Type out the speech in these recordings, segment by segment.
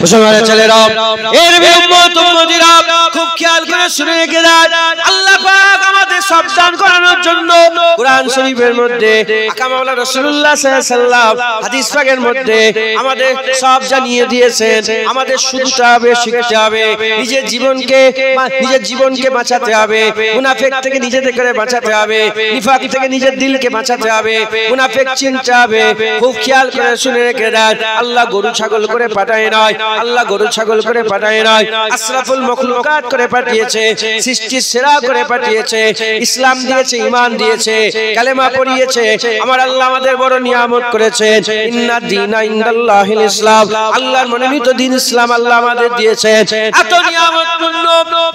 মুসলমানের ছেলেরা, এর উম্মত উম্মতিরা খুব খেয়াল করে শুনে রেখে দেন। আল্লাহ পাক আমাদের সাবধান করানোর জন্য কোরআন শরীফের মধ্যে আকা মাওলানা রাসূলুল্লাহ সাল্লাল্লাহু আলাইহি ওয়াসাল্লাম হাদিস পাকের মধ্যে আমাদের সব জানিয়ে দিয়েছেন। আমাদের শুনতে হবে, শিখতে হবে, নিজের জীবনকে বাঁচাতে হবে, মুনাফিক থেকে নিজেদের করে বাঁচাতে হবে, নিফাক থেকে নিজের দিলকে বাঁচাতে হবে, মুনাফিক চিনতে হবে। খুব খেয়াল করে শুনে রেখে দেন। আল্লাহ গরু ছাগল করে পাঠায় নয়, আল্লাহ গরু ছাগল করে পাঠায় নয়, আশরাফুল মাখলুকাত করে পাঠিয়েছে, সৃষ্টির সেরা করে পাঠিয়েছে, ইসলাম দিয়েছে, ঈমান দিয়েছে, কালেমা পড়িয়েছে। আমার আল্লাহ আমাদের বড় নিয়ামত করেছেন। ইন্না দীনা ইনদাল্লাহিল ইসলাম, আল্লাহর মনোনীত দ্বীন ইসলাম আল্লাহ আমাদের দিয়েছেন। এত নিয়ামতপূর্ণ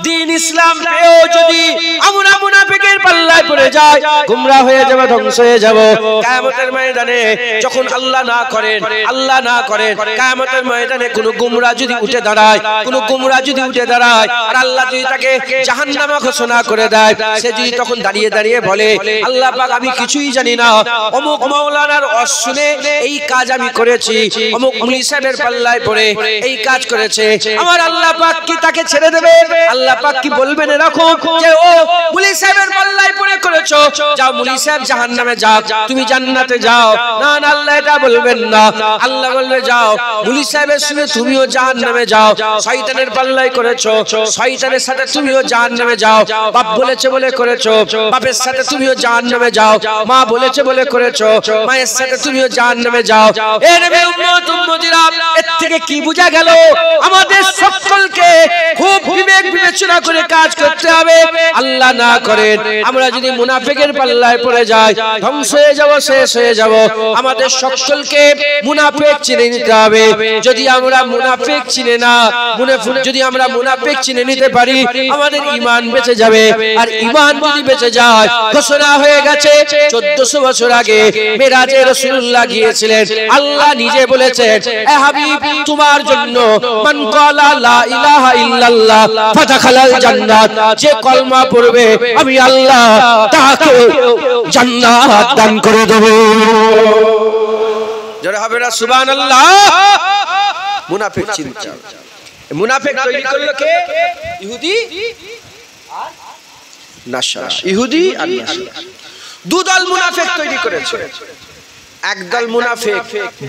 দ্বীন ইসলাম পেয়েও যদি আমরা মুনাফিকের পাল্লায় পড়ে যাই, গোমরা হয়ে যাব, ধ্বংস হয়ে যাব। কিয়ামতের ময়দানে যখন আল্লাহ না করেন কিয়ামতের ময়দানে কোন গোমরা যদি উঠে দাঁড়ায়, আর আল্লাহ যদি তাকে জাহান্নামে ঘোষণা করে দেয়, সে যদি তখন দাঁড়িয়ে দাঁড়িয়ে বলে, আল্লাহ পাক আমি কিছুই জানি না, অমুক মাওলানার ওয়াজ শুনে এই কাজ আমি করেছি, অমুক মুলি সাহেবের পাল্লায় পড়ে এই কাজ করেছে, আমার আল্লাহ পাক কি তাকে ছেড়ে দেবে? আল্লাহ পাক কি বলবেন এরকম যে ও মুলি সাহেবের পাল্লায় পড়ে করেছো, যাও মুলি সাহেব জাহান্নামে যাও, তুমি জান্নাতে যাও? না না, আল্লাহ এটা বলবেন না। আল্লাহ বলবে যাও মুলি সাহেবের শুনে তুমিও জাহান্নামে যাও, শয়তানের পাল্লায় করেছো, শয়তানের সাথে তুমিও জাহান্নামে যাও, বাপ বলেছে বলে করেছো, বাপের সাথে তুমিও জাহান্নামে যাও, মা বলেছে বলে করেছো, মায়ের সাথে তুমিও জাহান্নামে যাও। এর উম্মত উম্মতিরা, এর থেকে কি বোঝা গেল? আমাদের সকলকে খুব বিবেক বিবেচনা করে কাজ করতে হবে। আল্লাহ না করেন আমরা যদি মুনাফিকের পাল্লায় পড়ে যাই, ধ্বংস হয়ে যাব, শেষ হয়ে যাব। আমাদের সকলকে মুনাফিক চিনে নিতে হবে। যদি আমরা মুনাফিক চিনে নিতে পারি, আমাদের ঈমান বেঁচে যাবে। আর ঈমান যদি বেঁচে যায়, ঘোষণা হয়ে গেছে 1400 বছর আগে মেরাজে রাসূলুল্লাহ গিয়েছিলেন। আল্লাহ নিজে বলেছেন, এ হাবিব তোমার জন্য মান ক্বালা লা ইলাহা ইল্লাল্লাহ ফাদাখালাল জান্নাত, যে কলমা পড়বে আমি আল্লাহ তাকে জান্নাত দান করে দেব। যারা হবে না সুবহানাল্লাহ। মুনাফিক চিন্তা, মুনাফিক তৈরি করলো কে? ইহুদি আর নাসারা। ইহুদি আর নাসারা দুদল মুনাফিক তৈরি করেছে। একদল মুনাফিক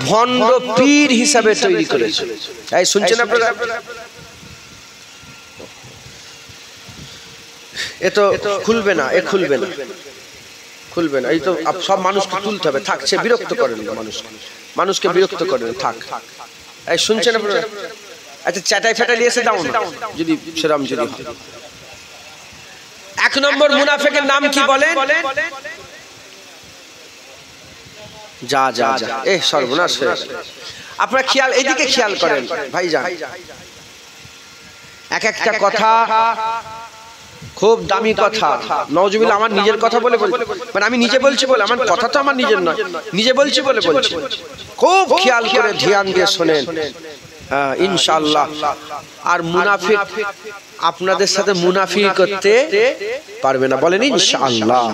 ভণ্ড পীর হিসাবে তৈরি করেছে। এই শুনছেন আপনারা? এ তো খুলবে না, খুলবে না। এই তো সব মানুষকে তুলতে হবে। থাকছে, বিরক্ত করেন না মানুষকে বিরক্ত করেন, থাক। এই শুনছেন আপনারা? আচ্ছা, চাটাই ফাটাই এসে দাও না, যদি সেরাম যদি হয়। এক নম্বর মুনাফিকের নাম কি বলেন? যা যা যা, সর্বনাশ হয়ে গেল। আপনারা এদিকে খেয়াল করেন ভাইজান, এক একটা কথা খুব দামি কথা। নওজুবিল্লাহ, আমার নিজের কথা বলে মানে আমি নিজে বলছি বলে, আমার কথা তো আমার নিজের নয়, নিজে বলছি বলে বলছি। খুব খেয়াল করে ধ্যান দিয়ে শোনেন ইনশাআল্লাহ। আর মুনাফিক আপনাদের সাথে মুনাফিক করতে পারবে না, বলেন ইনশাআল্লাহ।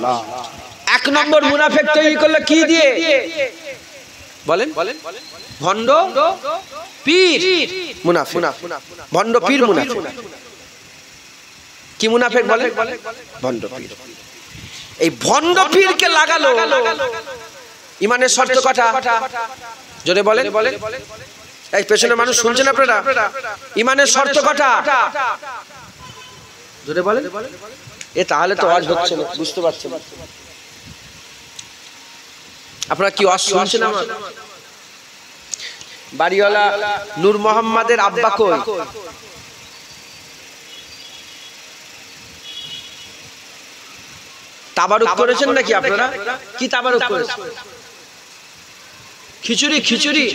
এক নম্বর মুনাফিক তৈরি করলে কি দিয়ে? বলেন ভণ্ড পীর মুনাফিক। ভণ্ড পীর মুনাফিক। কি মুনাফিক বলেন? ভণ্ড পীর। এই ভণ্ড পীরকে লাগালো ইমানের শর্ত কটা? জোরে বলেন। এই পেছনে মানুষ শুনছেন আপনারা? ইমানের শর্ত কটা? জোরে বলেন। তাহলে তো ওয়াজ হচ্ছে না, বুঝতে পারছেন? আপনারা কি ওয়াজ শুনছেন? আমার বাড়িওয়ালা নূর মোহাম্মদের আব্বা কই? তাবারুক করেছেন নাকি আপনারা? কি তাবারুক করেছেন? খিচুড়ি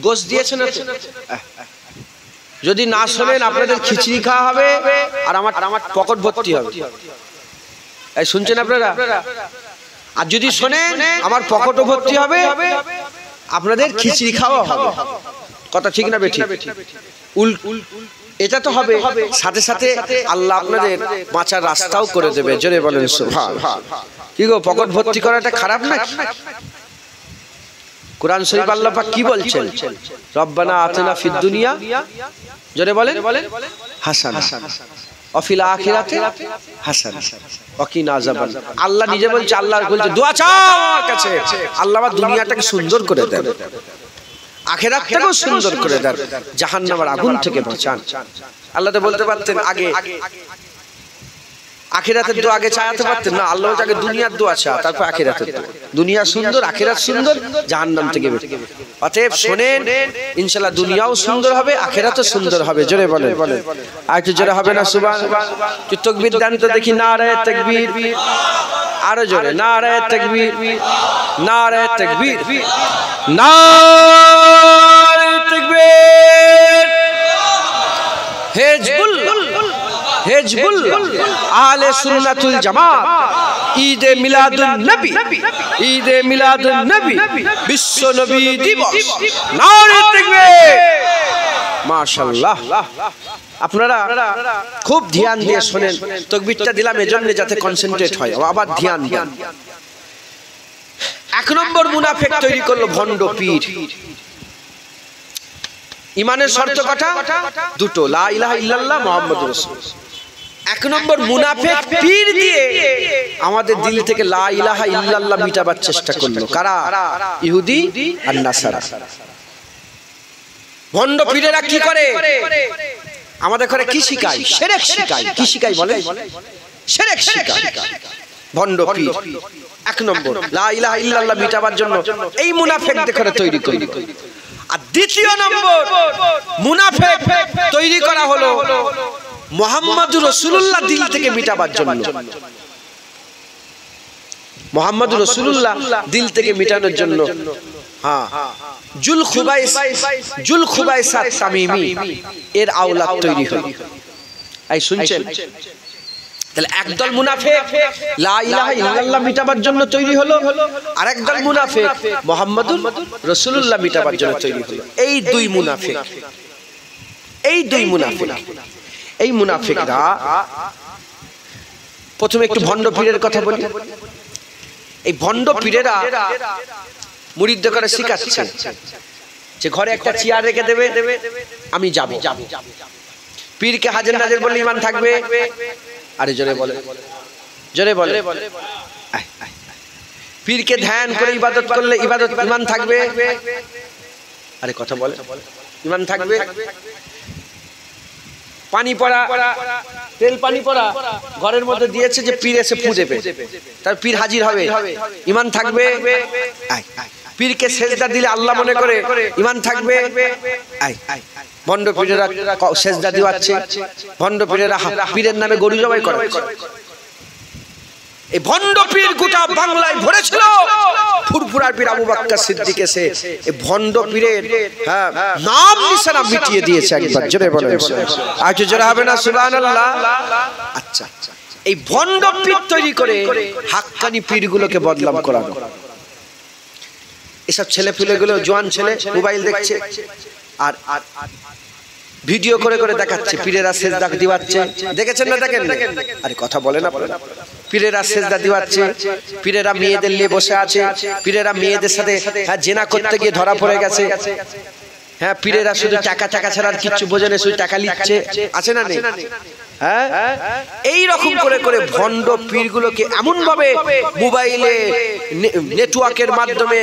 গোশ দিয়েছেন। যদি না শোনেন আপনাদের খিচুড়ি খাওয়া হবে আর আমার পকেট ভর্তি হবে। এই শুনছেন আপনারা? আর যদি শোনেন আমার পকেটও ভর্তি হবে, আপনাদের খিচুড়ি খাওয়া হবে। কথা ঠিক না বেঠিক? এটা তো হবে, সাথে সাথে আল্লাহ আপনাদের বাঁচার রাস্তাও করে দেবে। জোরে বলেন সুবহানাল্লাহ। কি গো, পকেট ভর্তি করাটা খারাপ নাকি? কোরআন শরীফ আল্লাহ পাক কি বলছেন? রব্বানা আতিনা ফিদ দুনিয়া, জোরে বলেন, হাসানা ওয়া ফিল আখিরাতি হাসানা ওয়া কিনা আযাবান। আল্লাহ নিজে বলছে, আল্লাহ বলছে দোয়া চাও আমার কাছে, আল্লাহ আমার দুনিয়াটাকে সুন্দর করে দেন, আখিরাতটাকেও সুন্দর করে দেন, জাহান্নামের আগুন থেকে বাঁচান। আল্লাহ তো বলতে পারতেন আগে আখিরাতের দোয়া আগে চাইতে পারতেন না, আল্লাহ আগে দুনিয়ার দোয়া চা, তারপর আখিরাতের দোয়া। দুনিয়া সুন্দর, আখিরাত সুন্দর, জাহান্নাম থেকে বেঁচে। অতএব শুনেন, ইনশাআল্লাহ দুনিয়াও সুন্দর হবে, আখিরাতও সুন্দর হবে। জোরে বলেন, আর একটু জোরে হবে না সুবহানাল্লাহ? তুই তাকবীর দেন তো দেখি, নারে তাকবীর, আরো জোরে, নারে তাকবীর, নারে তাকবীর, নারে তাকবীর। হিজবুল আহলে সুন্নাতুল জামাত ঈদে মিলাদুন নবী, ঈদে মিলাদুন নবী, বিশ্ব নবী দিবস, নারে তাকবীর। মাশাআল্লাহ। আপনারা খুব ধ্যান দিয়ে শুনেন, তাকবীরটা দিলাম এজন্য যাতে কনসেন্ট্রেট হয়, আবার ধ্যান দেন। এক নম্বর মুনাফিক তৈরি করলো ভণ্ড পীর। ইমানের শর্ত কটা? দুটো, লা ইলাহা ইল্লাল্লাহ মুহাম্মাদুর রাসূলুল্লাহ। এক নম্বর মুনাফিক পীর দিয়ে আমাদের দিল থেকে লা ইলাহা ইল্লাল্লাহ মিটাবার চেষ্টা করলো। কারা? ইহুদি আর নাসারা। ভণ্ড পীরেরা কি করে? আমাদের ঘরে কি শিখায়? শিরক শিখায়। কি শিখায় বলে? শিরক শিখায় ভণ্ড পীর। এক নম্বর লা ইলাহা ইল্লাল্লাহ মিটাবার জন্য এই মুনাফিকদের ঘরে তৈরি করি। আর দ্বিতীয় নম্বর মুনাফিক তৈরি করা হলো মুহাম্মাদুর রাসূলুল্লাহ দিল থেকে মিটাবার জন্য। মুহাম্মাদুর রাসূলুল্লাহ দিল থেকে মিটানোর জন্য হ্যাঁ জুল খুবাইসা তামিমি এর আওলাদ তৈরি হলো। এই শুনছেন? তাহলে একদল মুনাফিক লা ইলাহা ইল্লাল্লাহ মিটাবার জন্য তৈরি হলো, আর একদল মুনাফিক মুহাম্মাদুর রাসূলুল্লাহ মিটাবার জন্য তৈরি হলো। এই দুই মুনাফিক, এই মুনাফিকরা প্রথমে একটু ভণ্ড পীরের কথা বলি। এই ভণ্ড পীরেরা মুরিদদের করে শিখাচ্ছে যে ঘরে একটা চেয়ার রেখে দেবে, আমি যাব। পীরকে হাজির নাজির বললে ঈমান থাকবে। আরে জোরে বলে, জোরে বলে। পীরকে ধ্যান করে ইবাদত করলে ঈমান থাকবে। আরে কথা বলে, ঈমান থাকবে। পানি পড়া, তেল পানি পড়া ঘরের মধ্যে দিয়েছে যে পীর এসে ফু দেবে, তার পীর হাজির হবে, ঈমান থাকবে। পীরকে সেজদা দিলে আল্লাহ মনে করে, ঈমান থাকবে। ভণ্ড পীরেরা সেজদা দিওয়াচ্ছে, ভণ্ড পীরেরা পীরের নামে গরু জবাই করে। এই ভণ্ড পীর গোটা বাংলায় ভরেছিল। ফুরফুরার পীর আবু বকর সিদ্দিক এসে এই ভণ্ড পীরের নাম নিশানা মিটিয়ে দিয়েছে। একবার জোরে বলেন, আর জোরে হবে না সুবহানাল্লাহ? আচ্ছা, এই ভণ্ড পীর তৈরি করে হাক্কানি পীরগুলোকে বদনাম করানো। এসব ছেলে পুলেগুলো, জোয়ান ছেলে মোবাইল দেখছে আর ভিডিও করে করে দেখাচ্ছে পীরেরা সেজদা দিওয়াচ্ছে। দেখেছেন না? দেখেন? আরে কথা বলে না, পীরেরা সেজদা দিওয়াচ্ছে, পীরেরা মেয়েদের নিয়ে বসে আছে, পীরেরা মেয়েদের সাথে জেনা করতে গিয়ে ধরা পড়ে গেছে। হ্যাঁ, পীরেরা শুধু টাকা ছাড়া আর কিচ্ছু বোঝে না, শুধু টাকা লিখছে। আছে না নেই? হ্যাঁ, এই রকম করে করে ভণ্ড পীরগুলোকে এমন ভাবে মোবাইলে নেটওয়ার্কের মাধ্যমে,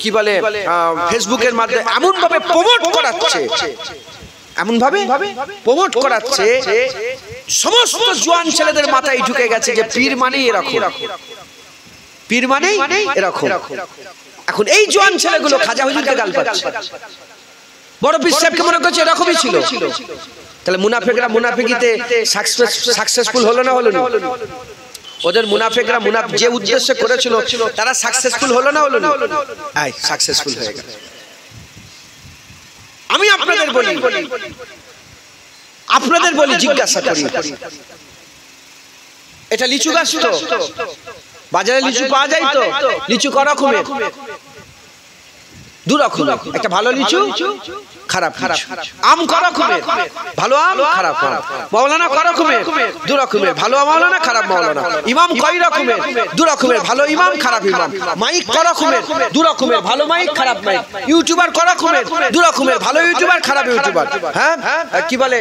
কি বলে, ফেসবুকের মাধ্যমে এমন ভাবে প্রমোট করাচ্ছে, এমন ভাবে প্রমোট করাচ্ছে, সমস্ত জোয়ান ছেলেদের মাথায় ঢুকে গেছে যে পীর মানেই এরকম, পীর মানেই এরকম। এখন এই জোয়ান ছেলেগুলো খাজা হুজুরকে গাল পাচ্ছে, বড় পীর সাহেবকে মনে করছে এরকমই ছিল। তাহলে মুনাফিকরা মুনাফিকিতে সাকসেসফুল হলো না? হলো না? ওদের মুনাফিকরা যে উদ্দেশ্যে করেছিল তারা সাকসেসফুল হলো না? হলো না? আই সাকসেসফুল হয়ে গেল। আমি আপনাদের বলি, জিজ্ঞাসা করি, এটা লিচু গাছ তো? বাজারে লিচু পাওয়া যায় তো? লিচু ক রকমের? দু রকম, একটা ভালো লিচু খারাপ আম কয় রকমের ভালো আম খারাপ আম মাওলানা কয় রকমের দু রকমের ভালো মাওলানা খারাপ মাওলানা ইমাম কয় রকমের দু রকমের ভালো ইমাম খারাপ ইমাম মাইক কয় রকমের দু রকমের ভালো মাইক খারাপ মাইক ইউটিউবার কয় রকমের দু রকমের ভালো ইউটিউবার খারাপ ইউটিউবার হ্যাঁ কি বলে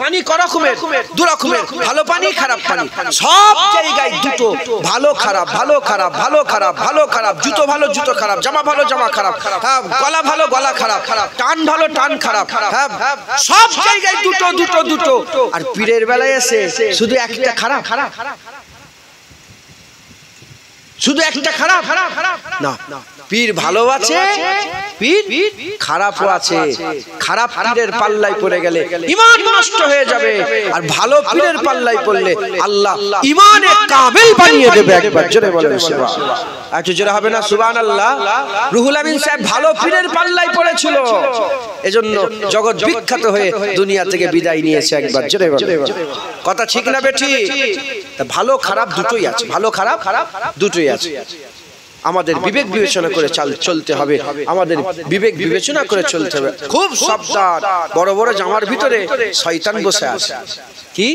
পানি কয় রকমের দু রকমের ভালো পানি খারাপ পানি সব জায়গায় দুটো ভালো খারাপ ভালো খারাপ ভালো খারাপ ভালো খারাপ জুতো ভালো জুতো খারাপ জামা ভালো জামা খারাপ হ্যাঁ গলা ভালো গলা খারাপ টান ভালো টান খারাপ হ্যাঁ সব জায়গায় দুটো দুটো দুটো আর পীরের বেলায় এসে শুধু একটা খারাপ শুধু একটা খারাপ না পীর ভালো আছে পীর খারাপও আছে খারাপ পীরের পাল্লায় পড়ে গেলে ঈমান নষ্ট হয়ে যাবে আর ভালো পীরের পাল্লায় পড়লে আল্লাহ ঈমানে কামিল বানিয়ে দেবে একবার জোরে বলেন সুবহানাল্লাহ একটু জোরে হবে না সুবহানাল্লাহ রুহুল আমিন সাহেব ভালো পীরের পাল্লায় পড়েছিল এজন্য জগৎ বিখ্যাত হয়ে দুনিয়া থেকে বিদায় নিয়েছে একবার জোরে বলেন কথা ঠিক না বেঠিক ভালো খারাপ দুটোই আছে ভালো খারাপ দুটোই আছে আমাদের বিবেক বিবেচনা করে চলতে হবে আমাদের বিবেক বিবেচনা করে চলতে হবে খুব সাবধান বড় বড় জামার ভিতরে শয়তান বসে আছে কি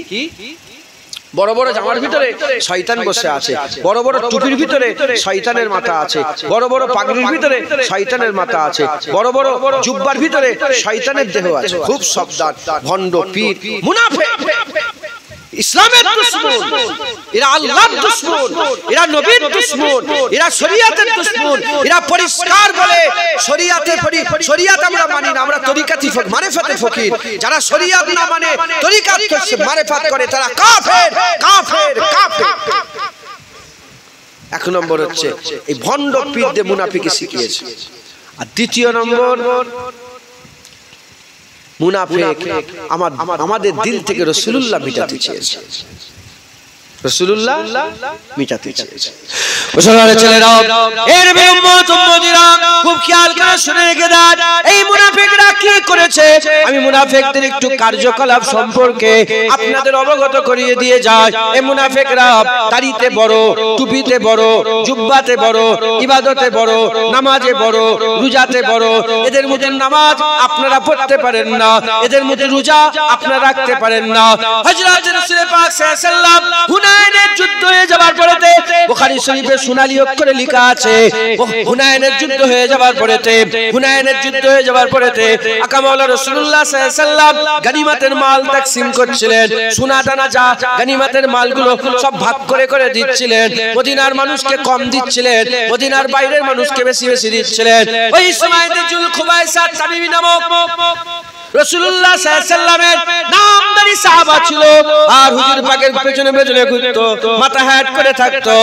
বড় বড় জামার ভিতরে শয়তান বসে আছে বড় বড় টুপির ভিতরে শয়তানের মাথা আছে বড় বড় পাগড়ির ভিতরে শয়তানের মাথা আছে বড় বড় জুব্বার ভিতরে শয়তানের দেহ আছে খুব সাবধান ভণ্ড পীর মুনাফিক ইসলামের দুশমন এরা আল্লাহর দুশমন এরা নবীর দুশমন এরা শরীয়তের দুশমন এরা পরিষ্কার বলে শরীয়ত আমরা মানি না আমরা তরিকাতি মারিফাতে ফকির যারা শরীয়ত না মানে তরিকাত করছে মারিফাত করে তারা কাফের কাফের কাফের এক নম্বর হচ্ছে এই ভণ্ড পীরদের মুনাফিকি শিখিয়েছে আর দ্বিতীয় নম্বর মুনাফিক আমাদের দিল থেকে রাসূলুল্লাহ মিটাতে চেয়েছে রাসূলুল্লাহ মিটাতে চেয়েছে মুসলমানের ছেলেরা এর উম্মত উম্মতিরা খুব খেয়াল করে শুনে রেখে দেন এই মুনাফিকরা কি করেছে আমি মুনাফিকদের একটু কার্যকলাপ সম্পর্কে আপনাদের অবগত করিয়ে দিয়ে যাই এই মুনাফিকরা দাড়িতে বড় টুপিতে বড় জুব্বাতে বড় ইবাদতে বড় নামাজে বড় রোজাতে বড় এদের মধ্যে নামাজ আপনারা পড়তে পারেন না এদের মধ্যে রোজা আপনারা রাখতে পারেন না হযরত রাসূল পাক সাল্লাল্লাহু আলাইহি ওয়াসাল্লাম হুনাইনের যুদ্ধ হয়ে যাবার পরেতে বুখারী শরীফে সোনালী অক্ষরে লেখা আছে হুনাইনের যুদ্ধ হয়ে যাবার পরেতে হুনাইনের যুদ্ধ হয়ে যাবার পরেতে আকা মাওলা রাসূলুল্লাহ সাল্লাল্লাহু আলাইহি ওয়াসাল্লাম গনিমতের মাল তাকসীম করছিলেন সোনা দানা যা গনিমতের মালগুলো সব ভাগ করে করে দিচ্ছিলেন মদিনার মানুষকে কম দিচ্ছিলেন মদিনার বাইরের মানুষকে বেশি বেশি দিচ্ছিলেন ওই সময়তে জুল খুবাইসা তামিমি নামক রাসূলুল্লাহ সাল্লাল্লাহু আলাইহি ওয়াসাল্লামের নামদারি সাহাবা ছিল আর হুজুর পাকের পেছনে পেছনে ঘুরতো মাথা হেট করে থাকতো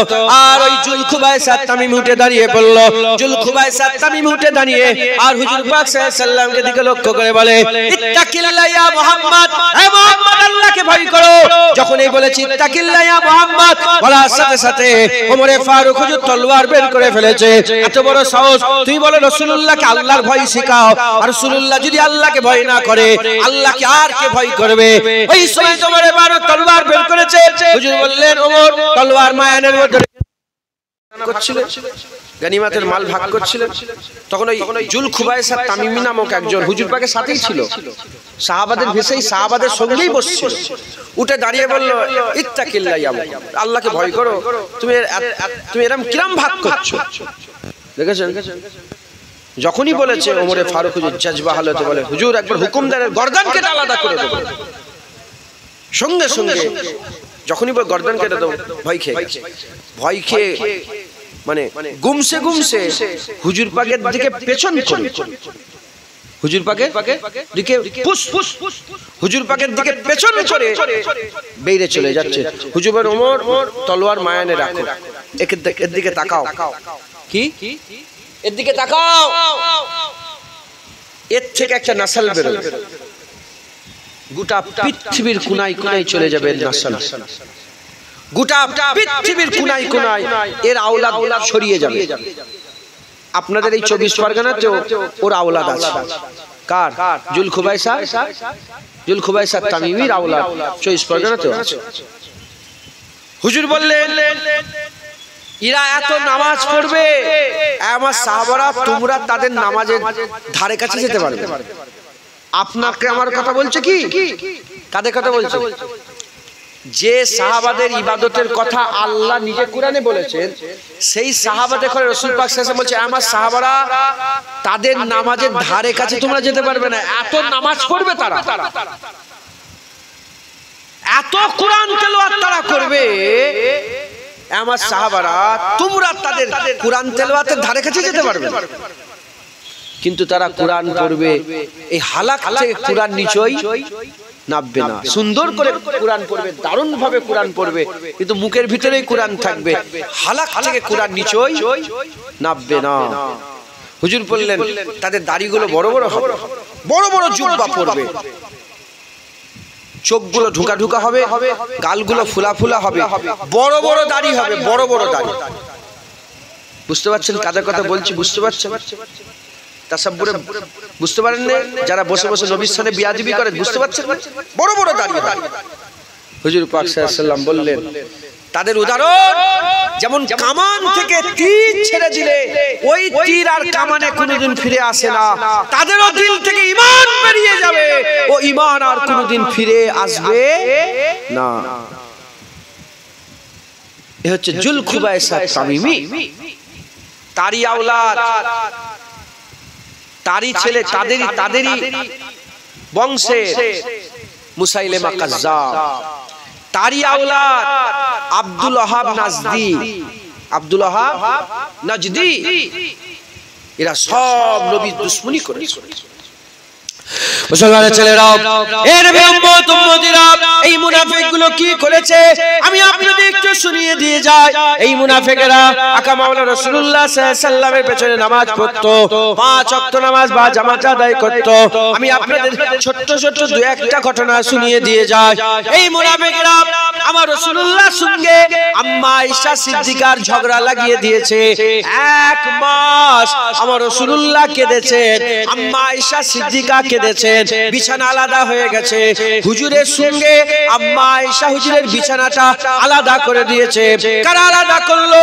আর ওই জুল খুবাইসা তামিম উঠে দাঁড়িয়ে পড়ল জুল খুবাইসা তামিম উঠে দাঁড়িয়ে আর হুজুর পাক সাল্লাল্লাহু আলাইহি ওয়াসাল্লামকে দিকে লক্ষ্য করে বলে ইত্তাকিল্লাহ ইয়া মুহাম্মদ হে মুহাম্মদ আল্লাহকে ভয় করো যখন এই বলেছি ইত্তাকিল্লাহ ইয়া মুহাম্মদ বলার সাথে সাথে ওমরে ফারুক হুজুর তলোয়ার বের করে ফেলেছে এত বড় সাহস তুই বলে রাসূলুল্লাহকে আল্লাহর ভয় শেখাও আর রাসূলুল্লাহ যদি আল্লাহকে ভয় না করে আল্লাহকে আর কে ভয় করবে ওই সময় তোমার এবারে তলোয়ার বের করেছে হুজুর বললেন ওমর তলোয়ার মায়ানের মধ্যে করছিল গনিমতের মাল ভাগ করছিলেন তখন ওই জুল খুবাইসা তামিমি নামক একজন হুজুর পাকের সাথেই ছিল সাহাবাদের ভেসেই সাহাবাদের সঙ্গেই বসছিল উঠে দাঁড়িয়ে বলল ইত্তাকিল্লাহ ইয়া মুহাম্মদ আল্লাহকে ভয় করো তুমি এরকম কিরম ভাগ করছো দেখেছেন যখনই বলেছে ওমরে ফারুক হুজুর জজবা হালতে বলে হুজুর একবার হুকুম দেন গর্দান কেটে আলাদা করে দেব সঙ্গে সঙ্গে যখনই বলে গর্দান কেটে দেব ভয় খেয়ে মানে গুমসে গুমসে হুজুর পাকের দিকে পেছন করে হুজুর পাকের দিকে হুজুর পাকের দিকে পেছন করে বেরিয়ে চলে যাচ্ছে হুজুর বলেন ওমর তলোয়ার মায়ানে রাখো এর দিকে তাকাও কি এর দিকে তাকাও এর থেকে একটা নাসল বেরোবে গোটা পৃথিবীর কোনায় কোনায় চলে যাবে নাসল গোটা পৃথিবীর কোনায় কোনায় এর আওলাদ ছড়িয়ে যাবে আপনাদের এই 24 পরগনাতেও ওর আওলাদ আছে কার জুল খুবাইসা তামিমির আওলাদ 24 পরগনাতেও আছে হুজুর বললেন এরা এত নামাজ পড়বে, আমার সাহাবারা তোমরা তাদের নামাজের ধারে কাছে যেতে পারবে। আপনাকে আমার কথা বলছে কি? কাদের কথা বলছে? যে সাহাবাদের ইবাদতের কথা আল্লাহ নিজে কোরআনে বলেছেন, সেই সাহাবাদের করে রাসূল পাক সাল্লাল্লাহু আলাইহি ওয়াসাল্লাম বলছে আমার সাহাবারা তাদের নামাজের ধারে কাছে তোমরা যেতে পারবে না। এত নামাজ পড়বে তারা, এত কোরআন তেলাওয়াত তারা করবে, আমার সাহাবারা তোমরা তাদের কোরআন তেলাওয়াতের ধারে কাছে যেতে পারবে না। কিন্তু তারা কোরআন পড়বে, এই হালাক থেকে কোরআন নিচই নামবে না। সুন্দর করে কোরআন পড়বে, দারুণ ভাবে কোরআন পড়বে, কিন্তু মুখের ভিতরেই কোরআন থাকবে, হালাক থেকে কোরআন নিচই নামবে না। হুজুর বললেন তাদের দাড়িগুলো বড় বড় হবে, বড় বড় জুব্বা পরবে, চোখগুলো ঢুকা ঢুকা হবে, গালগুলো ফুলা ফুলা হবে, বড় বড় দাড়ি হবে, বড় বড় দাড়ি। বুঝতে পারছেন কাদের কথা বলছি? বুঝতে পারছেন? তাসাব্বুরে বুঝতে পারেন না? যারা বসে বসে নবীর সামনে বিয়াদবি করে, বুঝতে পারছেন? বড় বড় দাড়ি। হুজুর পাক সাল্লাল্লাহু আলাইহি ওয়াসাল্লাম বললেন তাদের উদাহরণ যেমন কামান থেকে তীর ছেড়ে দিলে ওই তীর আর কামানে কোনোদিন ফিরে আসে না, তাদেরও দিল থেকে ঈমান বেরিয়ে যাবে, ও ঈমান আর কোনোদিন ফিরে আসবে না। এ হচ্ছে জুলখুবাইসা তামিমি, তারই আওলাদ, তারই ছেলে, তাদেরই বংশে মুসাইলেমা কাজ্জাব, তারই আওলাদ আব্দুল ওয়াহাব নাজদি, আব্দুল ওয়াহাব নাজদি, এরা সব নবীর দুশমনি করেছে। মুসলমানের ছেলেরাও, এর উম্মত উম্মতিরা, এই মুনাফিকগুলো কি করেছে আমি আপনাদের একটু শুনিয়ে দিয়ে যাই। এই মুনাফিকেরা আকা মাওলানা রাসূলুল্লাহ সাল্লাল্লাহু আলাইহি ওয়াসাল্লামের পেছনে নামাজ পড়তো, 5 ওয়াক্ত নামাজ বা জামাত আদায় করত। আমি আপনাদের ছোট্ট ছোট্ট দুই একটা ঘটনা শুনিয়ে দিয়ে যাই। এই মুনাফিকেরা আমার রাসূলুল্লাহর সঙ্গে আম্মা আয়েশা সিদ্দিকার ঝগড়া লাগিয়ে দিয়েছে। 1 মাস আমার রাসূলুল্লাহ কেঁদেছেন, আম্মা আয়েশা সিদ্দিকা কেঁদেছেন, বিছানা আলাদা হয়ে গেছে। হুজুরের সঙ্গে আম্মা আয়েশা হুজুরের বিছানাটা আলাদা করে দিয়েছে। কারা আলাদা করলো?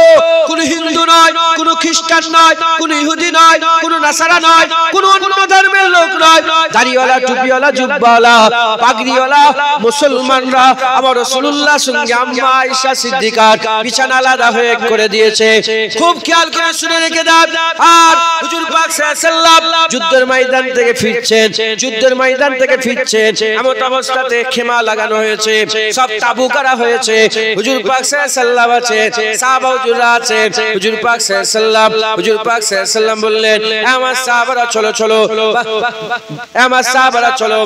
কোন হিন্দু নয়, কোন খ্রিস্টান নয়, কোন ইহুদি নয়, কোন নাসারা নয়, কোন অন্য ধর্মের লোক নয়, দাড়িওয়ালা, টুপিওয়ালা, জুব্বাওয়ালা, পাগড়িওয়ালা মুসলমানরা আমার রাসূলুল্লাহর সঙ্গে আম্মা আয়েশা সিদ্দিকার বিছানা আলাদা হয়ে করে দিয়েছে। খুব খেয়াল করে শুনে রেখে দেন। আর হুজুর পাক সাল্লাল্লাহু আলাইহি ওয়াসাল্লাম যুদ্ধের ময়দান থেকে ফিরছেন, যুদ্ধের ময়দান থেকে ফিরছেন, এমন অবস্থাতে খেমা লাগানো হয়েছে, সব তাবু করা হয়েছে। হুজুর পাক সাল্লাল্লাহু আলাইহি ওয়াসাল্লাম আছে, সাহাবা হুজুররা আছে। হুজুর পাক সাল্লাল্লাহু আলাইহি ওয়াসাল্লাম বললেন আমার সাহাবারা চলো চলো, আমার সাহাবারা চলো,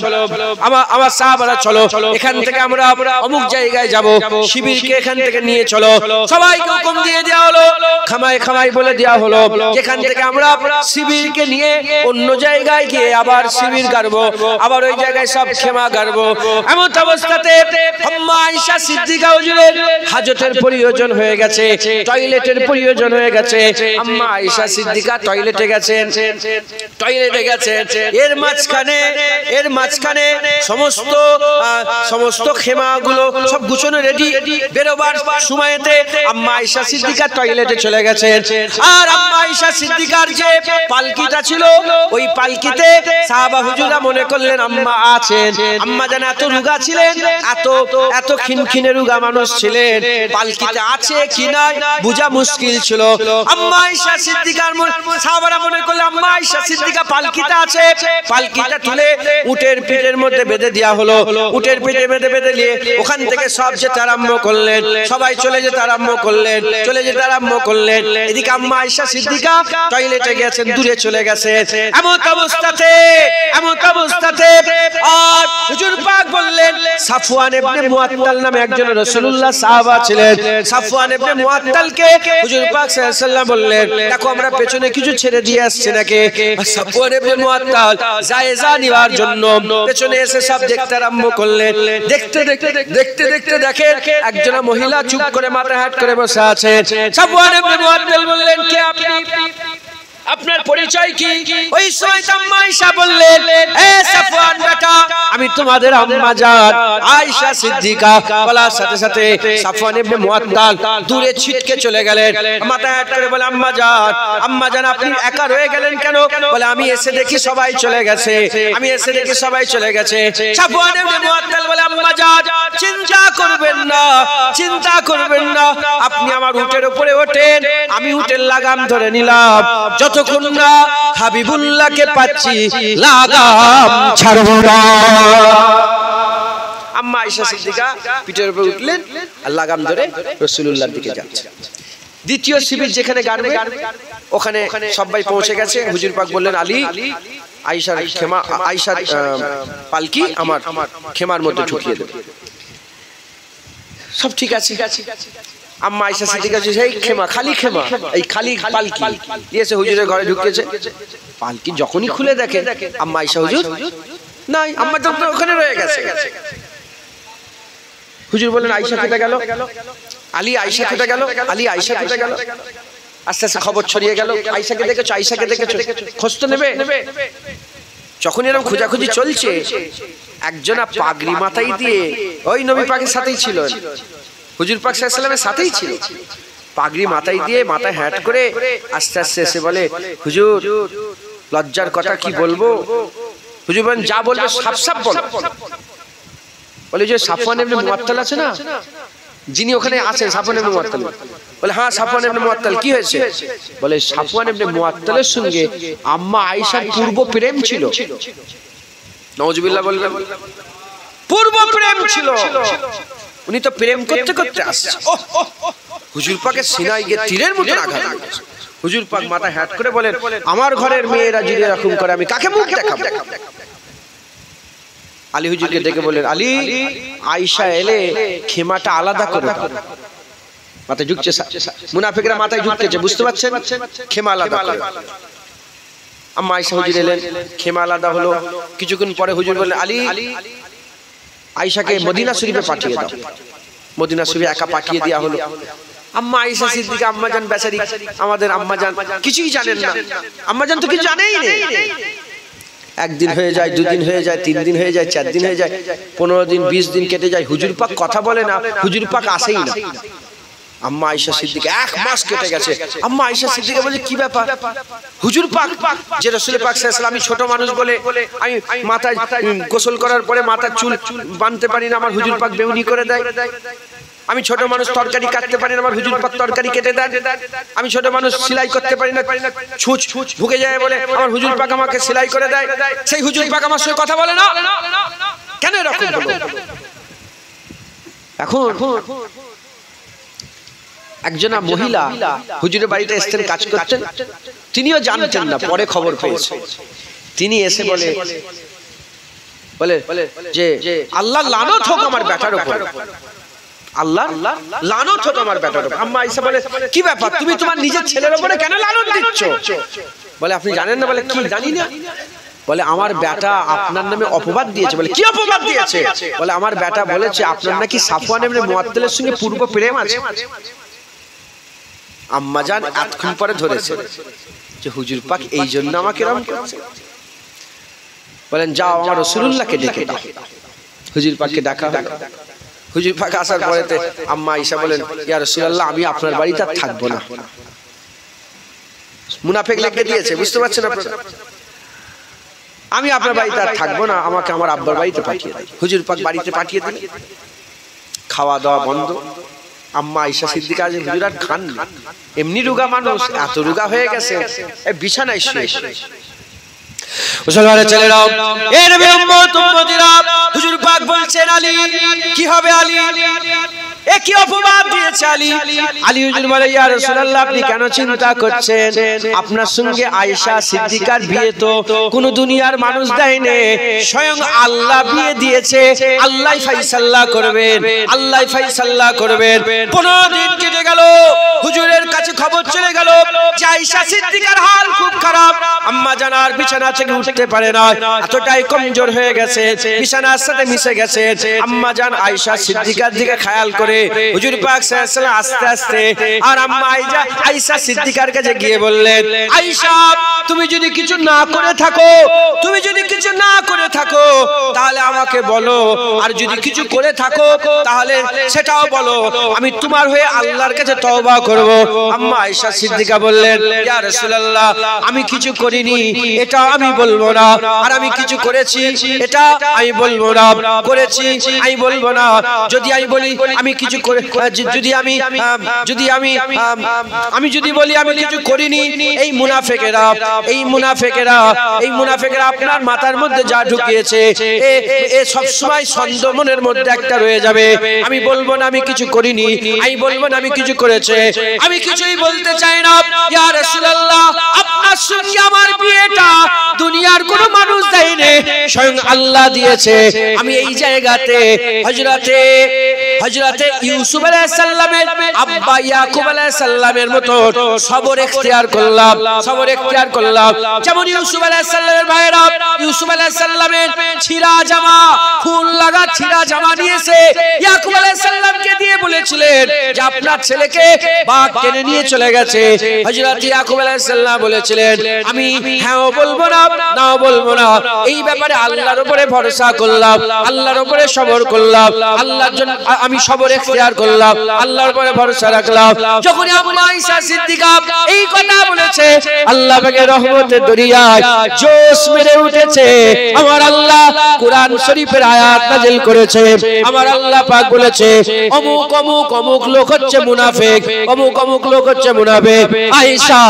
আমার সাহাবারা চলো, এখান থেকে আমরা অমুক জায়গায় যাব, শিবিরকে এখান থেকে নিয়ে চলো। সবাইকে হুকুম দিয়ে দেওয়া হলো, খামায় খামায় বলে দেওয়া হলো এখান থেকে আমরা শিবিরকে নিয়ে অন্য জায়গায় গিয়ে আবার শিবির গাড়বো, আবার ওই জায়গায় সব খেমা গাড়বো। এমন অবস্থাতে আম্মা আয়েশা সিদ্দিকা হুজুরের হাজতের প্রয়োজন হয়ে গেছে, টয়লেটের প্রয়োজন হয়ে গেছে। আম্মা আয়েশা সিদ্দিকা টয়লেটে গেছেন, এর মাঝখানে সমস্ত খেমাগুলো সব গুছানো রেডি। বেরোবার সময়তে আম্মা আয়েশা সিদ্দিকা টয়লেটে চলে গেছেন। আর আম্মা আয়েশা সিদ্দিকার যে পালকিটা ছিল, ওই পালকিতে সাহাবা হুজুররা মনে করলেন আম্মা আছেন। আম্মা যেন এত রোগা ছিলেন, এত খিনখিনে রোগা মানুষ ছিলেন, পালকিতে আছে কি নাই বোঝা মুশকিল ছিল। আম্মা আয়েশা সিদ্দিকার সাহাবারা মনে করলেন আম্মা আয়েশা সিদ্দিকা পালকিতে আছে, পালকিটা তুলে উটের পিঠের মধ্যে বেঁধে দেওয়া হলো। উটের পিঠে বেঁধে নিয়ে ওখান থেকে সব যেতে আরম্ভ করলেন, সবাই চলে যেতে আরম্ভ করলেন। এদিকে আম্মা আয়েশা সিদ্দিকা টয়লেটে গেছেন, দূরে চলে গেছে। এমন অবস্থাতে আর হুজুর পাক বললেন সাফওয়ান ইবনে মুআত্তাল নামে একজন রাসূলুল্লাহ সাহাবা ছিলেন। সাফওয়ান ইবনে মুআত্তালকে হুজুর পাক সাল্লাল্লাহু আলাইহি ওয়াসাল্লাম বললেন দেখো আমরা পেছনে কিছু ছেড়ে দিয়ে আসছে নাকি। সাফওয়ান ইবনে মুআত্তাল জায়েজা নেওয়ার জন্য পেছনে এসে সব দেখতে আরম্ভ করলেন। দেখতে দেখেন একজন মহিলা চুপ করে মাথা হাত করে বসে আছে। সাফওয়ান ইবনে মুআত্তাল বললেন কে আপনি, আপনার পরিচয় কি? ওই সময় আম্মা আয়েশা বললেন এ সাফওয়ান বেটা, আমি তোমাদের আম্মা জান আয়েশা সিদ্দিকা বলার সাথে সাথে সাফওয়ান ইবনে মুআত্তাল দূরে ছিটকে চলে গেলেন। মাথা হেঁট করে বলে আম্মা জান আপনি একা রয়ে গেলেন কেন? বলে আমি এসে দেখি সবাই চলে গেছে, আমি এসে দেখি সবাই চলে গেছে। সাফওয়ান ইবনে মুআত্তাল বলে আম্মা জান চিন্তা করবেন না, চিন্তা করবেন না, আপনি আমার উটের উপরে ওঠেন, আমি উটের লাগাম ধরে নিলাম, যতক্ষণ না হাবিবুল্লাহকে পাচ্ছি লাগাম ছাড়ব না। আম্মা আয়েশা সিদ্দিকা পিঠের উপরে উঠলেন আর লাগাম ধরে রাসূলুল্লাহর দিকে যাচ্ছে। দ্বিতীয় শিবির যেখানে গাড়বে ওখানে সবাই পৌঁছে গেছে। হুজুর পাক বললেন আলী আয়েশার খেমা, আয়েশার পালকি আমার খেমার মধ্যে ঢুকিয়ে দেবে। সব ঠিক আছে। আম্মা আয়েশা সিদ্দিকা সেই খেমা, খালি খেমা, এই খালি পালকি দিয়েছে হুজুরের ঘরে ঢুকিয়েছে। পালকি যখনই খুলে দেখে আম্মা আয়েশা হুজুর নাই, আম্মা তো ওখানে রয়ে গেছে। হুজুর বললেন আয়েশা কোথায় গেল? আলী আয়েশা কোথায় গেল? আলী আয়েশা কোথায় গেল? আস্তে আস্তে খবর ছড়িয়ে গেল, আয়েশাকে দেখেছো, আয়েশাকে দেখেছো, খোঁজ তো নেবে। যখন এরকম খোঁজাখুঁজি চলছে, একজনা পাগড়ি মাথায় দিয়ে ওই নবী পাকের সাথেই ছিল, হুজুর পাক সাল্লাল্লাহু আলাইহি ওয়াসাল্লামের সাথেই ছিল, পাগড়ি মাথায় দিয়ে মাথায় হ্যাট করে আস্তে আস্তে এসে বলে হুজুর লজ্জার কথা কি বলবো? হুজুর বলেন যা বলবে সাফ সাফ বলো। বলে যে সাফওয়ান ইবনে মুআত্তাল আছে না, যিনি ওখানে আছেন সাফওয়ান ইবনে মুআত্তাল। বলে হ্যাঁ সাফওয়ান ইবনে মুআত্তাল, কি হয়েছে? বলে সাফওয়ান ইবনে মুআত্তালের সঙ্গে আম্মা আয়েশার পূর্ব প্রেম ছিল। নাউজুবিল্লাহ বললেন, পূর্ব প্রেম ছিল। উনি তো প্রেম করতে করতে আসছে, হুজুর পাকের সিনায় গিয়ে তীরের মতো আঘাত করেছে। হুজুর পাক মাথা হ্যাট করে বলেন আমার ঘরের মেয়েরা যদি এরকম করে আমি কাকে মুখ দেখাবো? আলী হুজুরকে ডেকে বলেন আলী আয়েশা এলে খেমাটা আলাদা করে দাও। মাথায় ঝুঁকছে, মুনাফিকরা মাথায় ঝুঁকতেছে, বুঝতে পারছেন? খেমা আলাদা করে। আম্মা আয়েশা হুজুর এলেন, খেমা আলাদা হলো। কিছুক্ষণ পরে হুজুর বললেন আলী আয়েশাকে মদিনা শরীফে পাঠিয়ে দাও। মদিনা শরীফে একা পাঠিয়ে দেওয়া হলো। আম্মা আয়েশা সিদ্দিকা আম্মা জান বেচারি, আমাদের আম্মা জান কিছুই জানেন না, আম্মা জান তো কিছু জানেই নেই। একদিন হয়ে যায়, দুদিন হয়ে যায়, 3 দিন হয়ে যায়, 4 দিন হয়ে যায়, 15 দিন 20 দিন কেটে যায়, হুজুর পাক কথা বলে না, হুজুর পাক আসেই না। আম্মা আয়েশা সিদ্দিকা 1 মাস কেটে গেছে। আম্মা আয়েশা সিদ্দিকা বলে কি ব্যাপার? হুজুর পাক যে রাসূল পাক সাল্লাল্লাহু আলাইহি ওয়াসাল্লাম, আমি ছোট মানুষ বলে আমি মাথায় গোসল করার পরে মাথার চুল বাঁধতে পারি না, আমার হুজুর পাক বেউনি করে দেয়। আমি ছোট মানুষ তরকারি কাটতে পারি না, আমার হুজুর পাক তরকারি কেটে দেন। আমি ছোট মানুষ সেলাই করতে পারি না, ছুঁচ ঢুকে যায় বলে আমার হুজুর পাক আমাকে সেলাই করে দেয়। সেই হুজুর পাক আমার সঙ্গে কথা বলে না, কেন এরকম হলো? এখন একজনা মহিলা হুজুরের বাড়িতে এসেছেন, কাজ করতেন, তিনিও জানতেন না, পরে খবর পেয়েছে। তিনি এসে বলে যে আল্লাহ লানত হোক আমার বেটার উপর, আল্লাহ লানত হোক আমার বেটার উপর। আম্মা আয়েশা বলে কি ব্যাপার, তুমি তোমার নিজের ছেলের উপরে কেন লানত দিচ্ছ? বলে আপনি জানেন না? বলে কি জানি না। বলে আমার বেটা আপনার নামে অপবাদ দিয়েছে। বলে কি অপবাদ দিয়েছে? বলে আমার বেটা বলেছে আপনার নাকি সাফওয়ান ইবনে মুআত্তালের সঙ্গে পূর্ব প্রেম আছে। আম্মা জান এতক্ষণ পরে ধরেছে যে হুজুর পাক এই জন্য আমাকে এরকম করছে। বলেন যাও আমার রাসূলুল্লাহকে ডেকে দাও। হুজুর পাককে ডাকা হলো। হুজুর পাক আসার পরেতে আম্মা আয়েশা বলেন ইয়া রাসূলুল্লাহ আমি আপনার বাড়িতে আর থাকবো না। মুনাফিক লিখে দিয়েছে, বুঝতে পারছেন আপনারা? আমি আপনার বাড়িতে আর থাকবো না, আমাকে আমার আব্বার বাড়িতে পাঠিয়ে দিন। হুজুর পাক বাড়িতে পাঠিয়ে দিলেন। খাওয়া দাওয়া বন্ধ। আম্মা আয়েশা সিদ্দিকা যে হুজুর আর খান না, এমনি রোগা মানুষ, এত রোগা হয়ে গেছে বিছানায় শুয়ে মুসলমানের ছেলেরা, এ নবী উম্মত উম্মতিরা, হুজুর পাক বলছেন আলী কি হবে? আলী এ কি অপবাদ দিয়েছে আলী? আলী হুজুর বলে ইয়া রাসূলুল্লাহ আপনি কেন চিন্তা করছেন? আপনার সঙ্গে আয়েশা সিদ্দিকার বিয়ে তো কোন দুনিয়ার মানুষ দেয়নি, স্বয়ং আল্লাহ বিয়ে দিয়েছে। আল্লাহই ফায়সালা করবেন, আল্লাহই ফায়সালা করবেন। 15 দিন কেটে গেল, হুজুরের কাছে খবর চলে গেল যে আয়েশা সিদ্দিকার হাল খুব খারাপ। আম্মা জানার বিছানা থেকে উঠতে পারে না, এতটাই কমজোর হয়ে গেছে, বিছানার সাথে মিশে গেছে। আম্মা জান আয়েশা সিদ্দিকার দিকে খেয়াল করে হুজুর পাক সাল্লাল্লাহু আলাইহি ওয়াসাল্লাম আস্তে আস্তে আর আম্মা আয়েশা সিদ্দিকার কাছে গিয়ে বললেন আয়েশা তুমি যদি কিছু না করে থাকো, তুমি যদি কিছু না করে থাকো তাহলে আমাকে বলো, আর যদি কিছু করে থাকো তাহলে সেটাও বলো, আমি তোমার হয়ে আল্লাহর কাছে তওবা করব। আম্মা আয়েশা সিদ্দিকা বললেন, ইয়া রাসূলুল্লাহ, আমি কিছু করিনি এটা আমি বলবো না, আর আমি কিছু করেছি এটা আমি বলবো না, করেছি আমি বলবো না। যদি আমি বলি আমি কিছু করে, যদি আমি বলি আমি কিছু করিনি, এই মুনাফিকেরা আপনার মাথার মধ্যে যা ঢুকিয়েছে এ সব সময় সন্দেহ মনের মধ্যে একটা রয়ে যাবে। আমি বলবো না আমি কিছু করিনি, আমি বলবো না আমি কিছু করেছে, আমি কিছুই বলতে চাই না। ইয়া রাসূলুল্লাহ, আপনার সঙ্গে আমার বিয়েটা দুনিয়ার কোনো মানুষ দেয়নি, স্বয়ং আল্লাহ দিয়েছে। আমি এই জায়গাতে হযরতে ইউসুফ আলাইহিস সালামের আব্বা ইয়াকুব আলাইহিস সালামের মতো সবর ইখতিয়ার করলাম। যেমন ইউসুফ আলাইহিস সালামের ভাইরা ইউসুফ আলাইহিস সালামের ছিঁড়া জামা, খুন লাগা ছিঁড়া জামা নিয়েছে ইয়াকুব আলাইহিস সালামকে দিয়ে বলেছিলেন যে আপনার ছেলেকে বাঘ টেনে নিয়ে চলে গেছে। হযরত ইয়াকুব আলাইহিস সালাম বলেছিলেন আমি হ্যাঁও বলবো না নাও বলবো না। এই ব্যাপারে আল্লাহর উপরে ভরসা করলাম, আল্লাহর উপরে সবর করলাম, আল্লাহর জন্য আমি সবর ইখতিয়ার করলাম, আল্লাহর উপরে ভরসা রাখলাম। যখন আম্মা আয়েশা সিদ্দিকা এই কথা বলেছে, আল্লাহ পাকের রহমতের দরিয়ায় জোশ মেরে উঠেছে। আমার আল্লাহ কোরআন শরীফের আয়াত নাযিল করেছে। আমার আল্লাহ পাক বলেছে অমুক অমুক অমুক লোক হচ্ছে মুনাফিক, অমুক অমুক লোক হচ্ছে মুনাফিক। আয়েশা